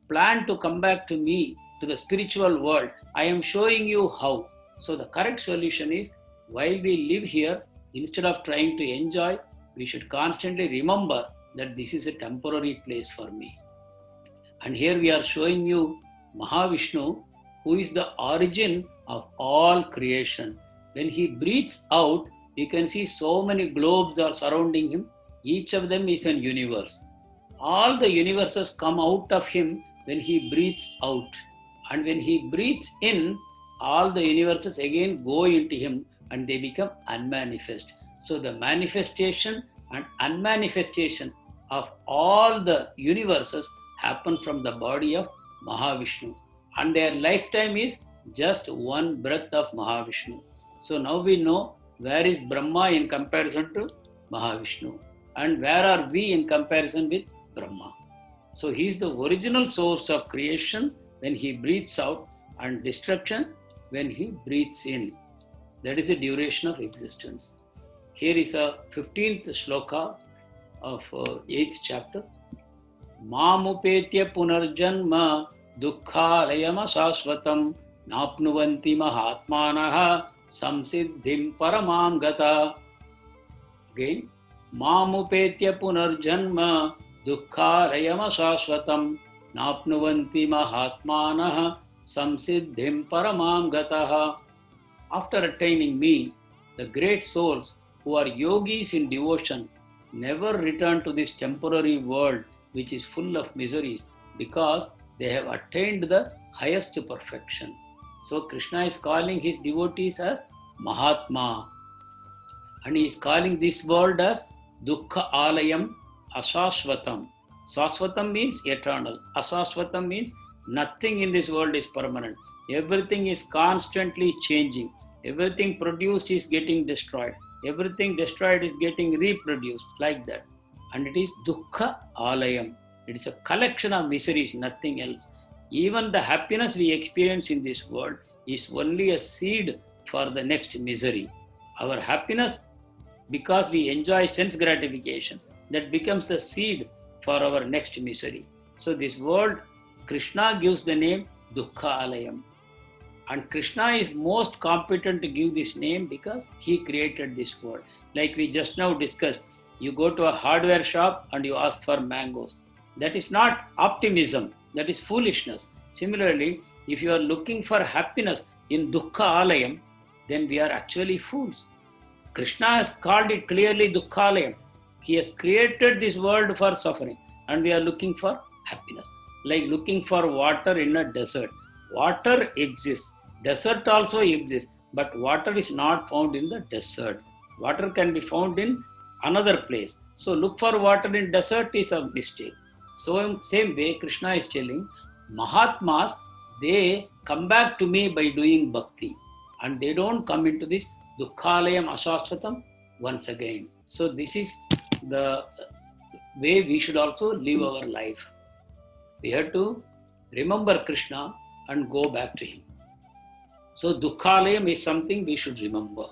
A: Plan to come back to me, to the spiritual world. I am showing you how. So the correct solution is, while we live here, instead of trying to enjoy, we should constantly remember that this is a temporary place for me. And here we are showing you Mahavishnu, who is the origin of all creation. When he breathes out, you can see so many globes are surrounding him. Each of them is an universe. All the universes come out of him when he breathes out. And when he breathes in, all the universes again go into him and they become unmanifest. So the manifestation and unmanifestation of all the universes happen from the body of Mahavishnu. And their lifetime is just one breath of Mahavishnu. So now we know where is Brahma in comparison to Mahavishnu, and where are we in comparison with Brahma. So he is the original source of creation when he breathes out, and destruction when he breathes in. That is the duration of existence. Here is a 15th shloka of 8th chapter. Mamupetya punarjanma dukkhalayama shashvatam napnuvanti mahatmanaha samsiddhim paramam gata. Again, Mamupetya punarjanma dukkhalayama shashvatam napnuvanti mahatmanaha samsiddhim paramam gataha. After attaining me, the great souls who are yogis in devotion never return to this temporary world which is full of miseries, because they have attained the highest perfection. So Krishna is calling his devotees as Mahatma, and he is calling this world as Dukkha Alayam Asashvatam. Sashvatam means eternal. Asashvatam means nothing in this world is permanent. Everything is constantly changing. Everything produced is getting destroyed. Everything destroyed is getting reproduced, like that. And it is Dukkha Alayam. It is a collection of miseries, nothing else. Even the happiness we experience in this world is only a seed for the next misery. Our happiness, because we enjoy sense gratification, that becomes the seed for our next misery. So this world, Krishna gives the name Dukkha Alayam. And Krishna is most competent to give this name because he created this world. Like we just now discussed, you go to a hardware shop and you ask for mangoes. That is not optimism, that is foolishness. Similarly, if you are looking for happiness in Dukkha Alayam, then we are actually fools. Krishna has called it clearly Dukkha Alayam. He has created this world for suffering, and we are looking for happiness. Like looking for water in a desert. Water exists. Desert also exists, but water is not found in the desert. Water can be found in another place. So look for water in desert is a mistake. So same way Krishna is telling, Mahatmas, they come back to me by doing bhakti, and they don't come into this Dukkhalayam Ashashvatam once again. So this is the way we should also live our life. We have to remember Krishna and go back to him. So Dukkhalayam is something we should remember.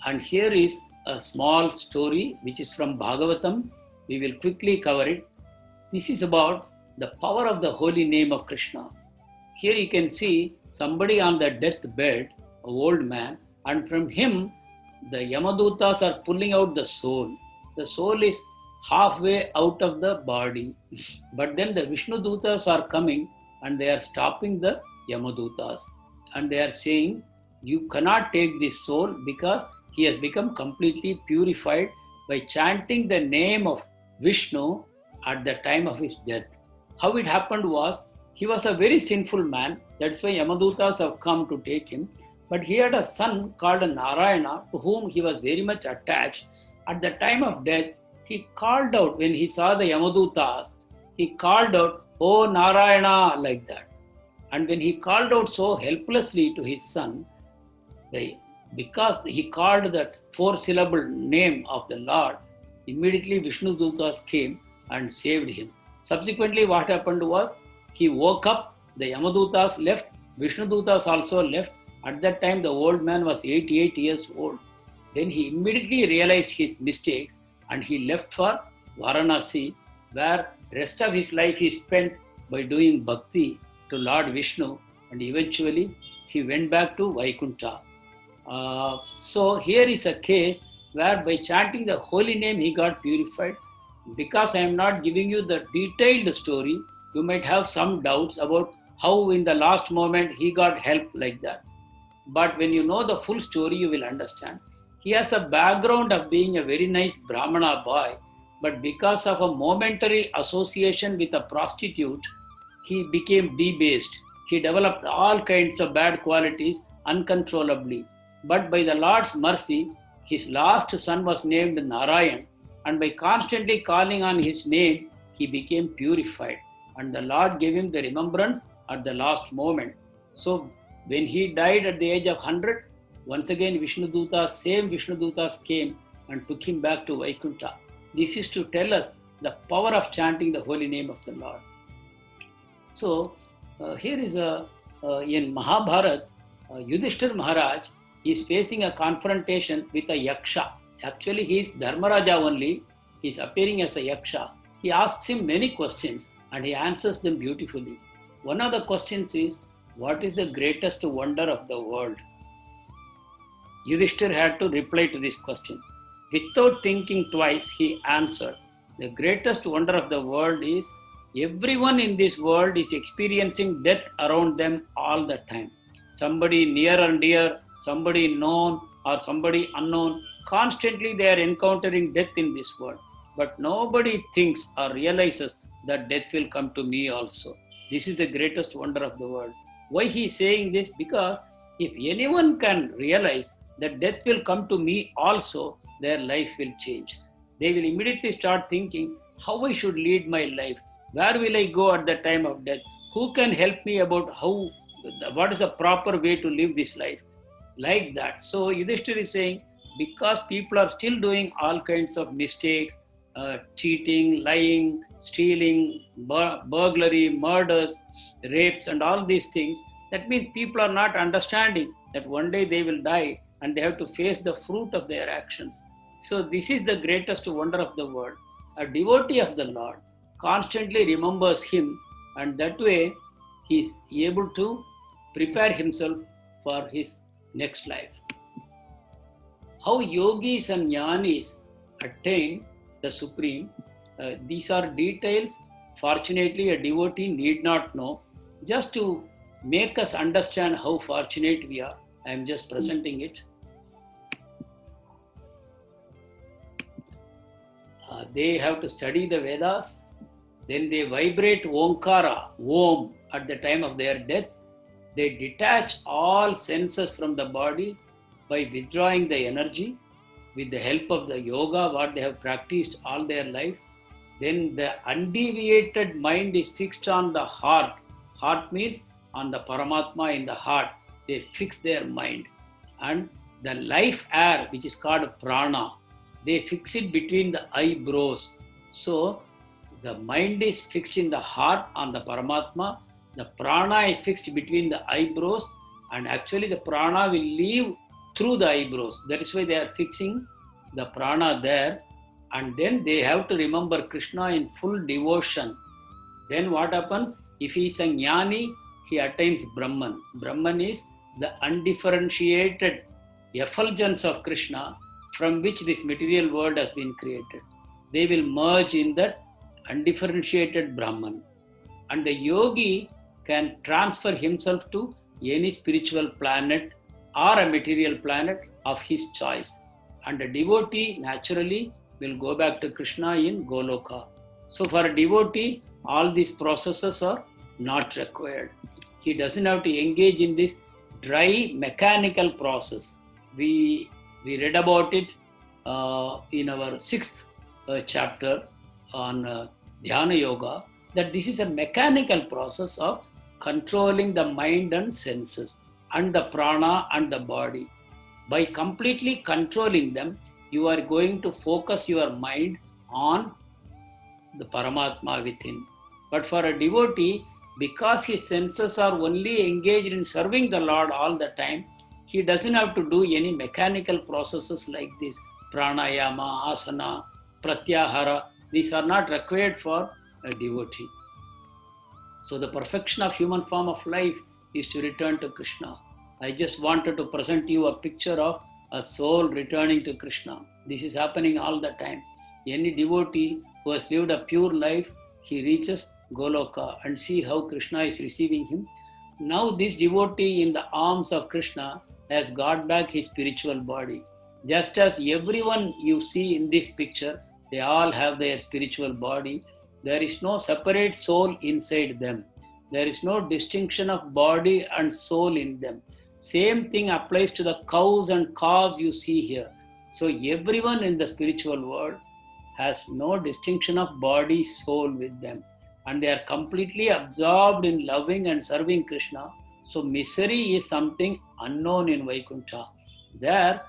A: And here is a small story which is from Bhagavatam. We will quickly cover it. This is about the power of the holy name of Krishna. Here you can see somebody on the deathbed, an old man, and from him the Yamadutas are pulling out the soul. The soul is halfway out of the body, but then the Vishnu Dutas are coming and they are stopping the Yamadutas. and they are saying, you cannot take this soul because he has become completely purified by chanting the name of Vishnu at the time of his death. How it happened was, he was a very sinful man. That's why Yamadutas have come to take him. But he had a son called Narayana, to whom he was very much attached. At the time of death, he called out, when he saw the Yamadutas, he called out, "Oh Narayana," like that. And when he called out so helplessly to his son, because he called that four-syllable name of the Lord, immediately Vishnu Dutas came and saved him. Subsequently, what happened was, he woke up, the Yamadutas left, Vishnu Dutas also left. At that time, the old man was 88 years old. Then he immediately realized his mistakes and he left for Varanasi, where the rest of his life he spent by doing bhakti to Lord Vishnu, and eventually he went back to Vaikuntha. So here is a case where by chanting the holy name he got purified. Because I am not giving you the detailed story, you might have some doubts about how in the last moment he got help like that. But when you know the full story, you will understand. He has a background of being a very nice Brahmana boy, but because of a momentary association with a prostitute, he became debased. He developed all kinds of bad qualities uncontrollably. But by the Lord's mercy, his last son was named Narayan, and by constantly calling on his name, he became purified. And the Lord gave him the remembrance at the last moment. So when he died at the age of 100, once again same Vishnu Dutas came and took him back to Vaikuntha. This is to tell us the power of chanting the holy name of the Lord. So here is in Mahabharat, Yudhishthir Maharaj is facing a confrontation with a Yaksha. Actually, he is Dharmaraja only. He is appearing as a Yaksha. He asks him many questions and he answers them beautifully. One of the questions is, what is the greatest wonder of the world? Yudhishthir had to reply to this question. Without thinking twice, he answered, the greatest wonder of the world is everyone in this world is experiencing death around them all the time. Somebody near and dear, somebody known or somebody unknown, constantly they are encountering death in this world. But nobody thinks or realizes that death will come to me also. This is the greatest wonder of the world. Why he is saying this? Because if anyone can realize that death will come to me also, their life will change. They will immediately start thinking, how I should lead my life? Where will I go at the time of death? Who can help me about what is the proper way to live this life? Like that. So Yudhishthira is saying, because people are still doing all kinds of mistakes, cheating, lying, stealing, burglary, murders, rapes, and all these things, that means people are not understanding that one day they will die and they have to face the fruit of their actions. So this is the greatest wonder of the world. A devotee of the Lord constantly remembers him, and that way he is able to prepare himself for his next life. How yogis and jnanis attain the supreme, these are details fortunately a devotee need not know. Just to make us understand how fortunate we are, I am just presenting it. They have to study the Vedas, then they vibrate Omkara, Om, at the time of their death. They detach all senses from the body by withdrawing the energy with the help of the yoga, what they have practiced all their life. Then the undeviated mind is fixed on the heart. Heart means on the Paramatma in the heart. They fix their mind. And the life air, which is called prana, they fix it between the eyebrows. So the mind is fixed in the heart on the Paramatma. The prana is fixed between the eyebrows, and actually the prana will leave through the eyebrows. That is why they are fixing the prana there. And then they have to remember Krishna in full devotion. Then what happens? If he is a jnani, he attains Brahman. Brahman is the undifferentiated effulgence of Krishna from which this material world has been created. They will merge in that undifferentiated Brahman. And the yogi can transfer himself to any spiritual planet or a material planet of his choice. And a devotee naturally will go back to Krishna in Goloka. So for a devotee, all these processes are not required. He doesn't have to engage in this dry mechanical process. We read about it in our sixth chapter on Dhyana Yoga, that this is a mechanical process of controlling the mind and senses and the prana and the body. By completely controlling them, you are going to focus your mind on the Paramatma within. But for a devotee, because his senses are only engaged in serving the Lord all the time, he doesn't have to do any mechanical processes like this. Pranayama, asana, pratyahara, these are not required for a devotee. So the perfection of human form of life is to return to Krishna. I just wanted to present you a picture of a soul returning to Krishna. This is happening all the time. Any devotee who has lived a pure life, he reaches Goloka and see how Krishna is receiving him. Now this devotee in the arms of Krishna has got back his spiritual body. Just as everyone you see in this picture, they all have their spiritual body. There is no separate soul inside them. There is no distinction of body and soul in them. Same thing applies to the cows and calves you see here. So everyone in the spiritual world has no distinction of body, soul with them. And they are completely absorbed in loving and serving Krishna. So misery is something unknown in Vaikuntha. There,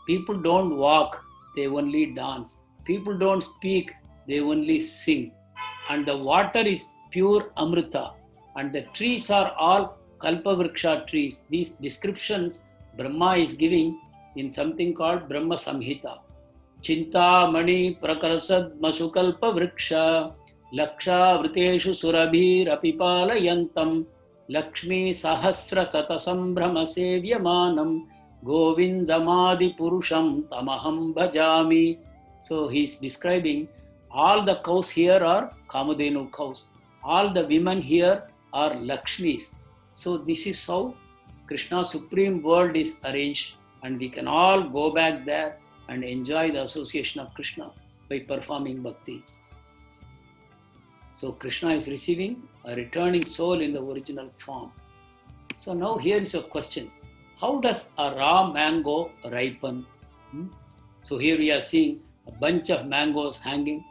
A: people don't walk, they only dance. People don't speak, they only sing. And the water is pure Amrita. And the trees are all Kalpavriksha trees. These descriptions Brahma is giving in something called Brahma Samhita. Chinta Mani Prakarasad Masukalpa Vriksha Laksha Vriteshu Surabhir Apipalayantam Lakshmi Sahasra Satasambhrama Sevyamanam Govindamadi Purusham Tamaham Bhajami. So he is describing all the cows here are Kamadhenu cows. All the women here are Lakshmis. So this is how Krishna's supreme world is arranged, and we can all go back there and enjoy the association of Krishna by performing bhakti. So Krishna is receiving a returning soul in the original form. So now here is a question. How does a raw mango ripen? So here we are seeing a bunch of mangoes hanging,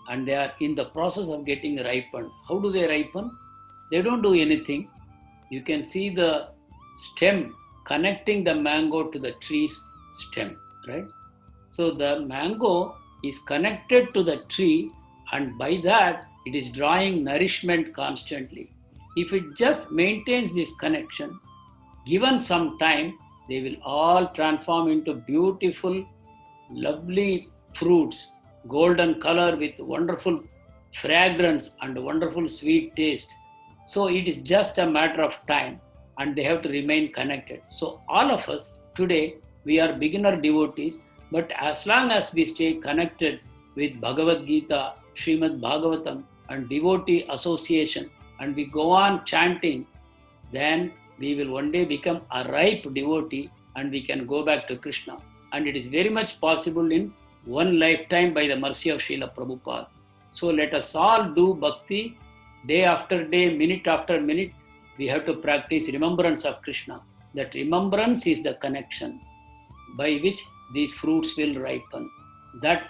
A: and they are in the process of getting ripened. How do they ripen? They don't do anything. You can see the stem connecting the mango to the tree's stem, right? So the mango is connected to the tree, and by that it is drawing nourishment constantly. If it just maintains this connection, given some time, they will all transform into beautiful, lovely fruits, golden color with wonderful fragrance and wonderful sweet taste. So it is just a matter of time, and they have to remain connected. So all of us today, we are beginner devotees, but as long as we stay connected with Bhagavad Gita, Srimad Bhagavatam and devotee association, and we go on chanting, then we will one day become a ripe devotee and we can go back to Krishna. And it is very much possible in one lifetime by the mercy of Srila Prabhupada. So let us all do bhakti day after day, minute after minute. We have to practice remembrance of Krishna. That remembrance is the connection by which these fruits will ripen. That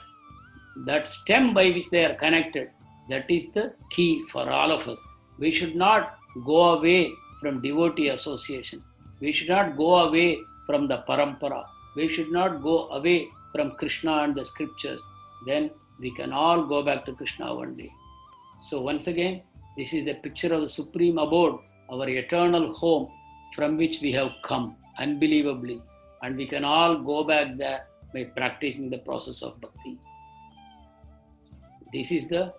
A: stem by which they are connected, that is the key for all of us. We should not go away from devotee association. We should not go away from the parampara. We should not go away from Krishna and the scriptures. Then we can all go back to Krishna one day. So once again, this is the picture of the supreme abode, our eternal home from which we have come unbelievably. And we can all go back there by practicing the process of bhakti. This is the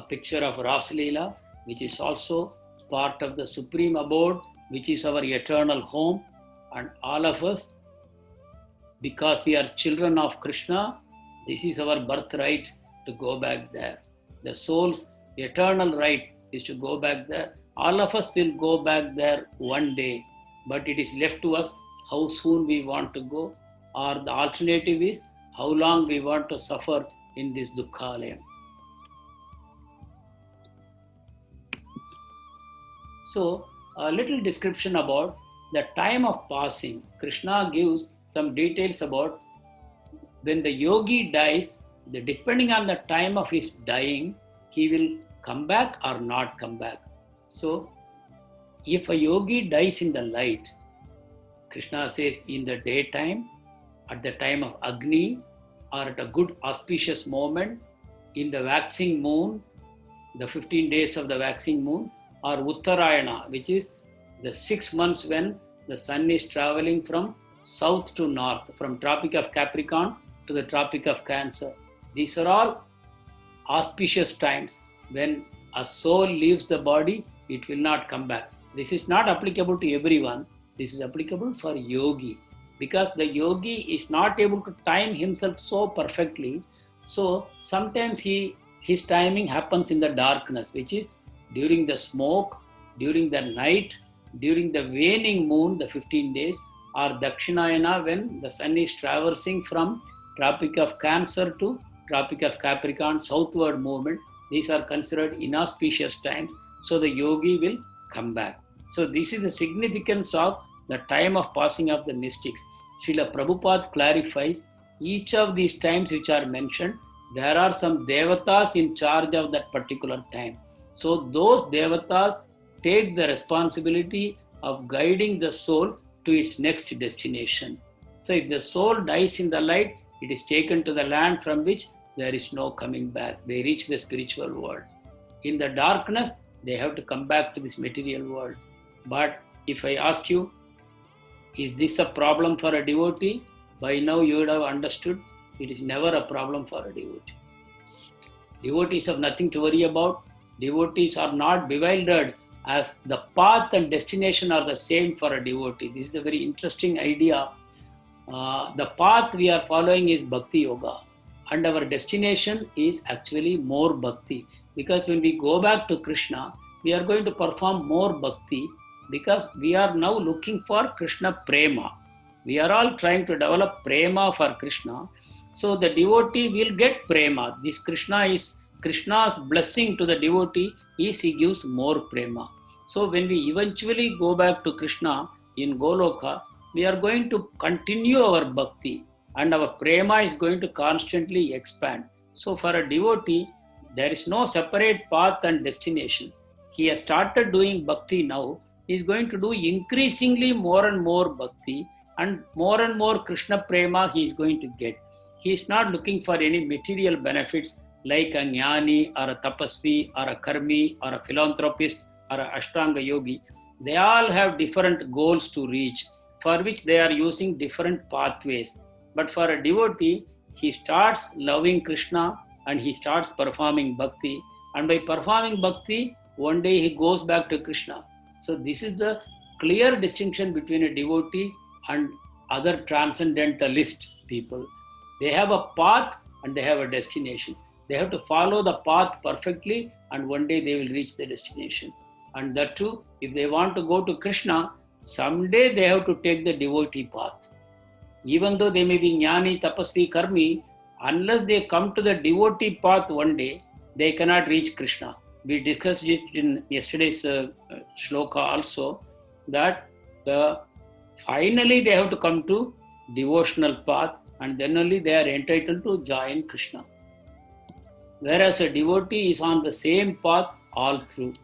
A: picture of Rasa Leela, which is also part of the supreme abode, which is our eternal home. And all of us, because we are children of Krishna, this is our birthright to go back there. The soul's eternal right is to go back there. All of us will go back there one day. but it is left to us how soon we want to go, or the alternative is how long we want to suffer in this Dukkhalayam. So, a little description about the time of passing. Krishna gives some details about when the yogi dies, depending on the time of his dying, he will come back or not come back. So, if a yogi dies in the light, Krishna says in the daytime, at the time of Agni, or at a good auspicious moment, in the waxing moon, the 15 days of the waxing moon, or Uttarayana, which is the 6 months when the sun is traveling from south to north, from Tropic of Capricorn to the Tropic of Cancer. These are all auspicious times. When a soul leaves the body, it will not come back. This is not applicable to everyone. This is applicable for yogi, because the yogi is not able to time himself so perfectly. So sometimes his timing happens in the darkness, which is during the smoke, during the night, during the waning moon, the 15 days, or Dakshinayana, when the sun is traversing from Tropic of Cancer to Tropic of Capricorn, southward movement. These are considered inauspicious times. So the yogi will come back. So this is the significance of the time of passing of the mystics. Srila Prabhupada clarifies each of these times which are mentioned, there are some devatas in charge of that particular time. So those devatas take the responsibility of guiding the soul to its next destination. So if the soul dies in the light, it is taken to the land from which there is no coming back. They reach the spiritual world. In the darkness, they have to come back to this material world. But if I ask you, is this a problem for a devotee? By now you would have understood it is never a problem for a devotee. Devotees have nothing to worry about. Devotees are not bewildered, as the path and destination are the same for a devotee. This is a very interesting idea. The path we are following is Bhakti Yoga, and our destination is actually more Bhakti. Because when we go back to Krishna, we are going to perform more Bhakti, because we are now looking for Krishna Prema. We are all trying to develop Prema for Krishna. So the devotee will get Prema. This Krishna is Krishna's blessing to the devotee is he gives more Prema. So when we eventually go back to Krishna in Goloka, we are going to continue our Bhakti, and our Prema is going to constantly expand. So for a devotee, there is no separate path and destination. He has started doing Bhakti now. He is going to do increasingly more and more Bhakti, and more Krishna Prema he is going to get. He is not looking for any material benefits like a Jnani or a Tapasvi or a Karmi or a philanthropist or a Ashtanga Yogi. They all have different goals to reach, for which they are using different pathways. But for a devotee, he starts loving Krishna and he starts performing Bhakti. And by performing Bhakti, one day he goes back to Krishna. So this is the clear distinction between a devotee and other transcendentalist people. They have a path and they have a destination. They have to follow the path perfectly, and one day they will reach the destination. And that too, if they want to go to Krishna, someday they have to take the devotee path. Even though they may be Jnani, Tapasvi, Karmi, unless they come to the devotee path one day, they cannot reach Krishna. We discussed this in yesterday's shloka also, that finally they have to come to devotional path, and then only they are entitled to join Krishna. Whereas a devotee is on the same path all through.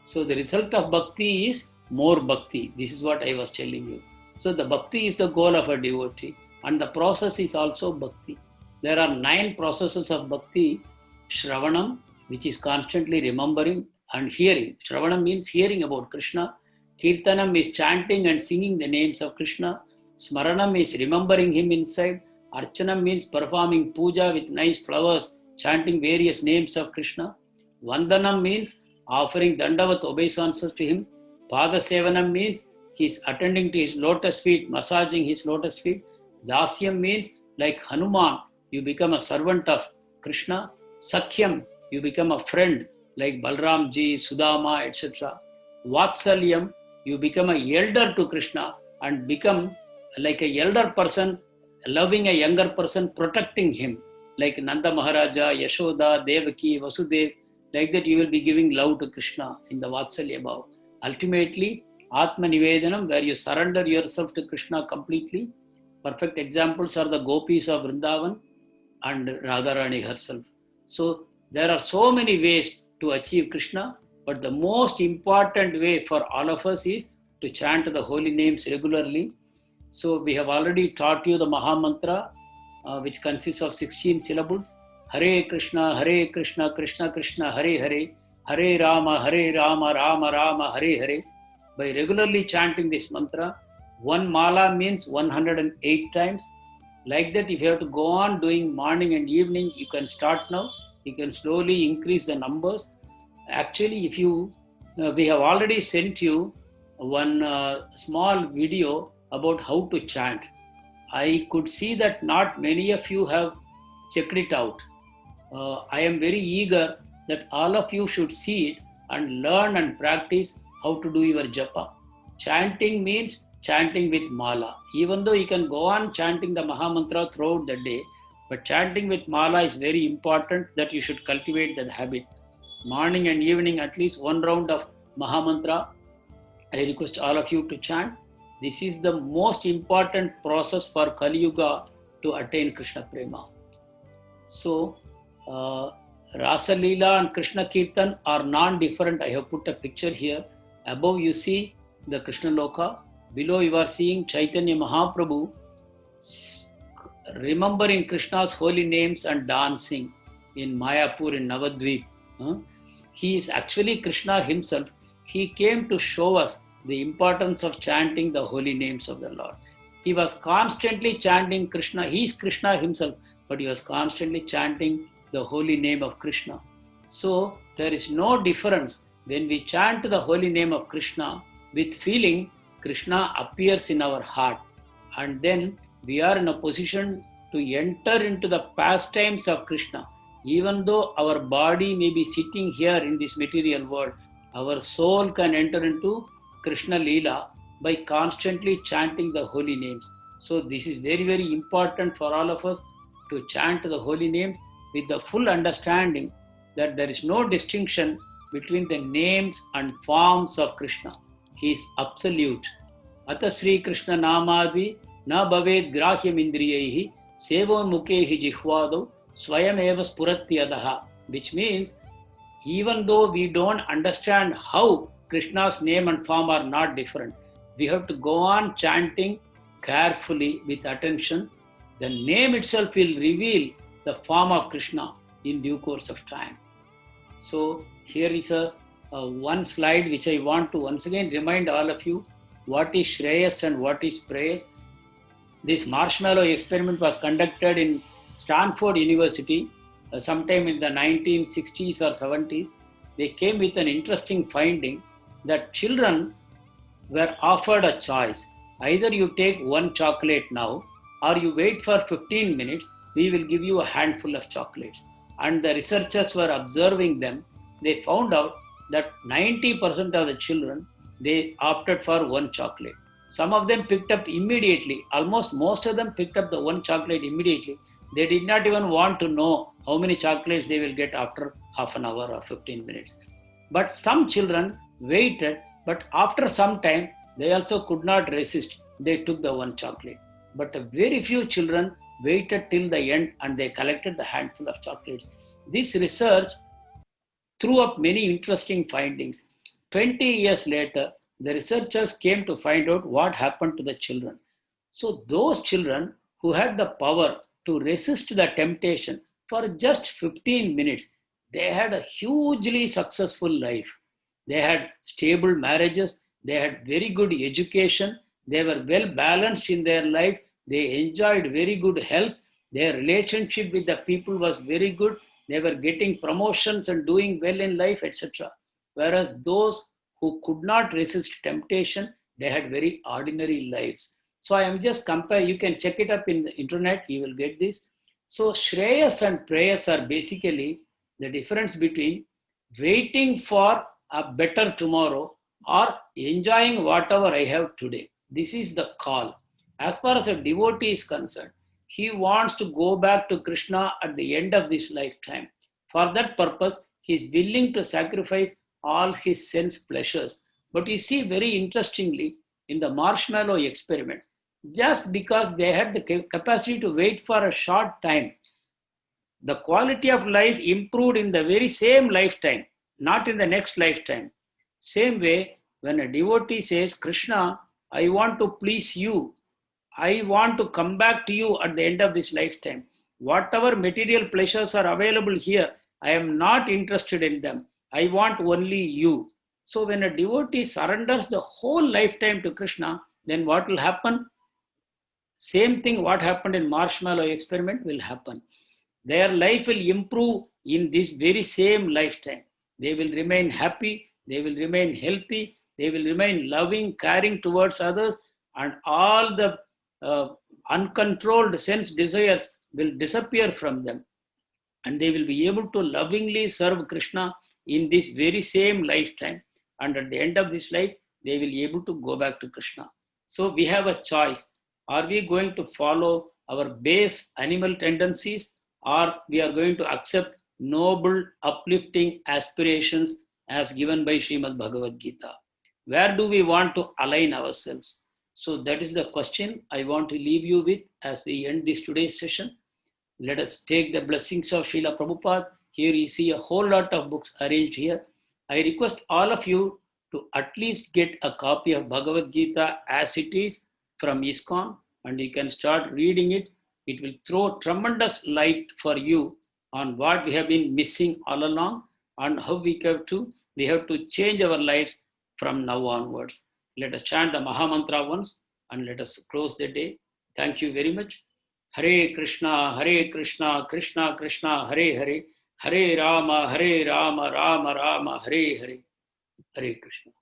A: So the result of bhakti is more bhakti. This is what I was telling you. So the bhakti is the goal of a devotee, and the process is also bhakti. There are 9 processes of bhakti. Shravanam, which is constantly remembering and hearing. Shravanam means hearing about Krishna. Kirtanam is chanting and singing the names of Krishna. Smaranam is remembering him inside. Archanam means performing puja with nice flowers, chanting various names of Krishna. Vandanam means offering dandavat obeisances to him. Padasevanam means he is attending to his lotus feet, massaging his lotus feet. Dasyam means like Hanuman, you become a servant of Krishna. Sakhyam, you become a friend like Balram ji, Sudama, etc. Vatsalyam, you become an elder to Krishna and become like a elder person, loving a younger person, protecting him. Like Nanda Maharaja, Yashoda, Devaki, Vasudev, like that you will be giving love to Krishna in the Vatsalya Bhava. Ultimately, Atma Nivedanam, where you surrender yourself to Krishna completely. Perfect examples are the gopis of Vrindavan and Radharani herself. So there are so many ways to achieve Krishna, but the most important way for all of us is to chant the holy names regularly. So we have already taught you the Maha Mantra, which consists of 16 syllables. Hare Krishna, Krishna Krishna, Hare Hare, Hare Rama, Rama Rama, Hare Hare. By regularly chanting this mantra, one mala means 108 times. Like that, if you have to go on doing morning and evening, you can start now. You can slowly increase the numbers. Actually, if you, we have already sent you one small video about how to chant. I could see that not many of you have checked it out. I am very eager that all of you should see it and learn and practice how to do your japa. Chanting means chanting with mala. Even though you can go on chanting the Maha Mantra throughout the day, but chanting with mala is very important, that you should cultivate that habit. Morning and evening, at least one round of Maha Mantra. I request all of you to chant. This is the most important process for Kali Yuga to attain Krishna Prema. So, Rasa Leela and Krishna Kirtan are non-different. I have put a picture here. Above you see the Krishna Loka. Below you are seeing Chaitanya Mahaprabhu remembering Krishna's holy names and dancing in Mayapur in Navadvip. He is actually Krishna himself. He came to show us the importance of chanting the holy names of the Lord. He was constantly chanting Krishna. He is Krishna himself, but he was constantly chanting the holy name of Krishna. So there is no difference when we chant the holy name of Krishna with feeling. Krishna appears in our heart, and then we are in a position to enter into the pastimes of Krishna. Even though our body may be sitting here in this material world, our soul can enter into Krishna Leela by constantly chanting the holy names. So this is very, very important for all of us to chant the holy names with the full understanding that there is no distinction between the names and forms of Krishna. He is absolute. Ata Sri Krishna Namadi na bhaved grahyam indriyaihi sevo mukhehi jihvado swayam eva spuratyadaha, which means even though we don't understand how Krishna's name and form are not different, we have to go on chanting carefully with attention. The name itself will reveal the form of Krishna in due course of time. So here is a one slide which I want to once again remind all of you what is Shreyas and what is Preyas. This marshmallow experiment was conducted in Stanford University sometime in the 1960s or 70s. They came with an interesting finding that children were offered a choice. Either you take one chocolate now or you wait for 15 minutes, we will give you a handful of chocolates. And the researchers were observing them. They found out that 90% of the children, they opted for one chocolate. Some of them picked up immediately. Almost most of them picked up the one chocolate immediately. They did not even want to know how many chocolates they will get after half an hour or 15 minutes. But some children waited, but after some time, they also could not resist. They took the one chocolate. But very few children waited till the end and they collected the handful of chocolates. This research threw up many interesting findings. 20 years later, the researchers came to find out what happened to the children. So those children who had the power to resist the temptation for just 15 minutes, they had a hugely successful life. They had stable marriages, they had very good education, they were well balanced in their life, they enjoyed very good health, their relationship with the people was very good, they were getting promotions and doing well in life, etc. Whereas those who could not resist temptation, they had very ordinary lives. So I am just comparing, you can check it up in the internet, you will get this. So Shreyas and Preyas are basically the difference between waiting for a better tomorrow or enjoying whatever I have today. This is the call. As far as a devotee is concerned, he wants to go back to Krishna at the end of this lifetime. For that purpose, he is willing to sacrifice all his sense pleasures. But you see, very interestingly, in the marshmallow experiment, just because they had the capacity to wait for a short time, the quality of life improved in the very same lifetime, not in the next lifetime. Same way, when a devotee says, Krishna, I want to please you, I want to come back to you at the end of this lifetime. Whatever material pleasures are available here, I am not interested in them. I want only you. So, when a devotee surrenders the whole lifetime to Krishna, then what will happen? Same thing what happened in marshmallow experiment will happen. Their life will improve in this very same lifetime. They will remain happy, they will remain healthy, they will remain loving, caring towards others, and all the uncontrolled sense desires will disappear from them. And they will be able to lovingly serve Krishna in this very same lifetime. And at the end of this life, they will be able to go back to Krishna. So we have a choice. Are we going to follow our base animal tendencies, or we are going to accept noble, uplifting aspirations as given by Srimad Bhagavad Gita? Where do we want to align ourselves? So that is the question I want to leave you with as we end this today's session. Let us take the blessings of Srila Prabhupada. Here you see a whole lot of books arranged here. I request all of you to at least get a copy of Bhagavad Gita as it is from ISKCON, and you can start reading it. It will throw tremendous light for you on what we have been missing all along and how we have to change our lives from now onwards. Let us chant the Maha Mantra once and let us close the day. Thank you very much. Hare Krishna, Krishna Krishna, Hare Hare, Hare Rama, Rama Rama, Hare Hare, Hare Krishna.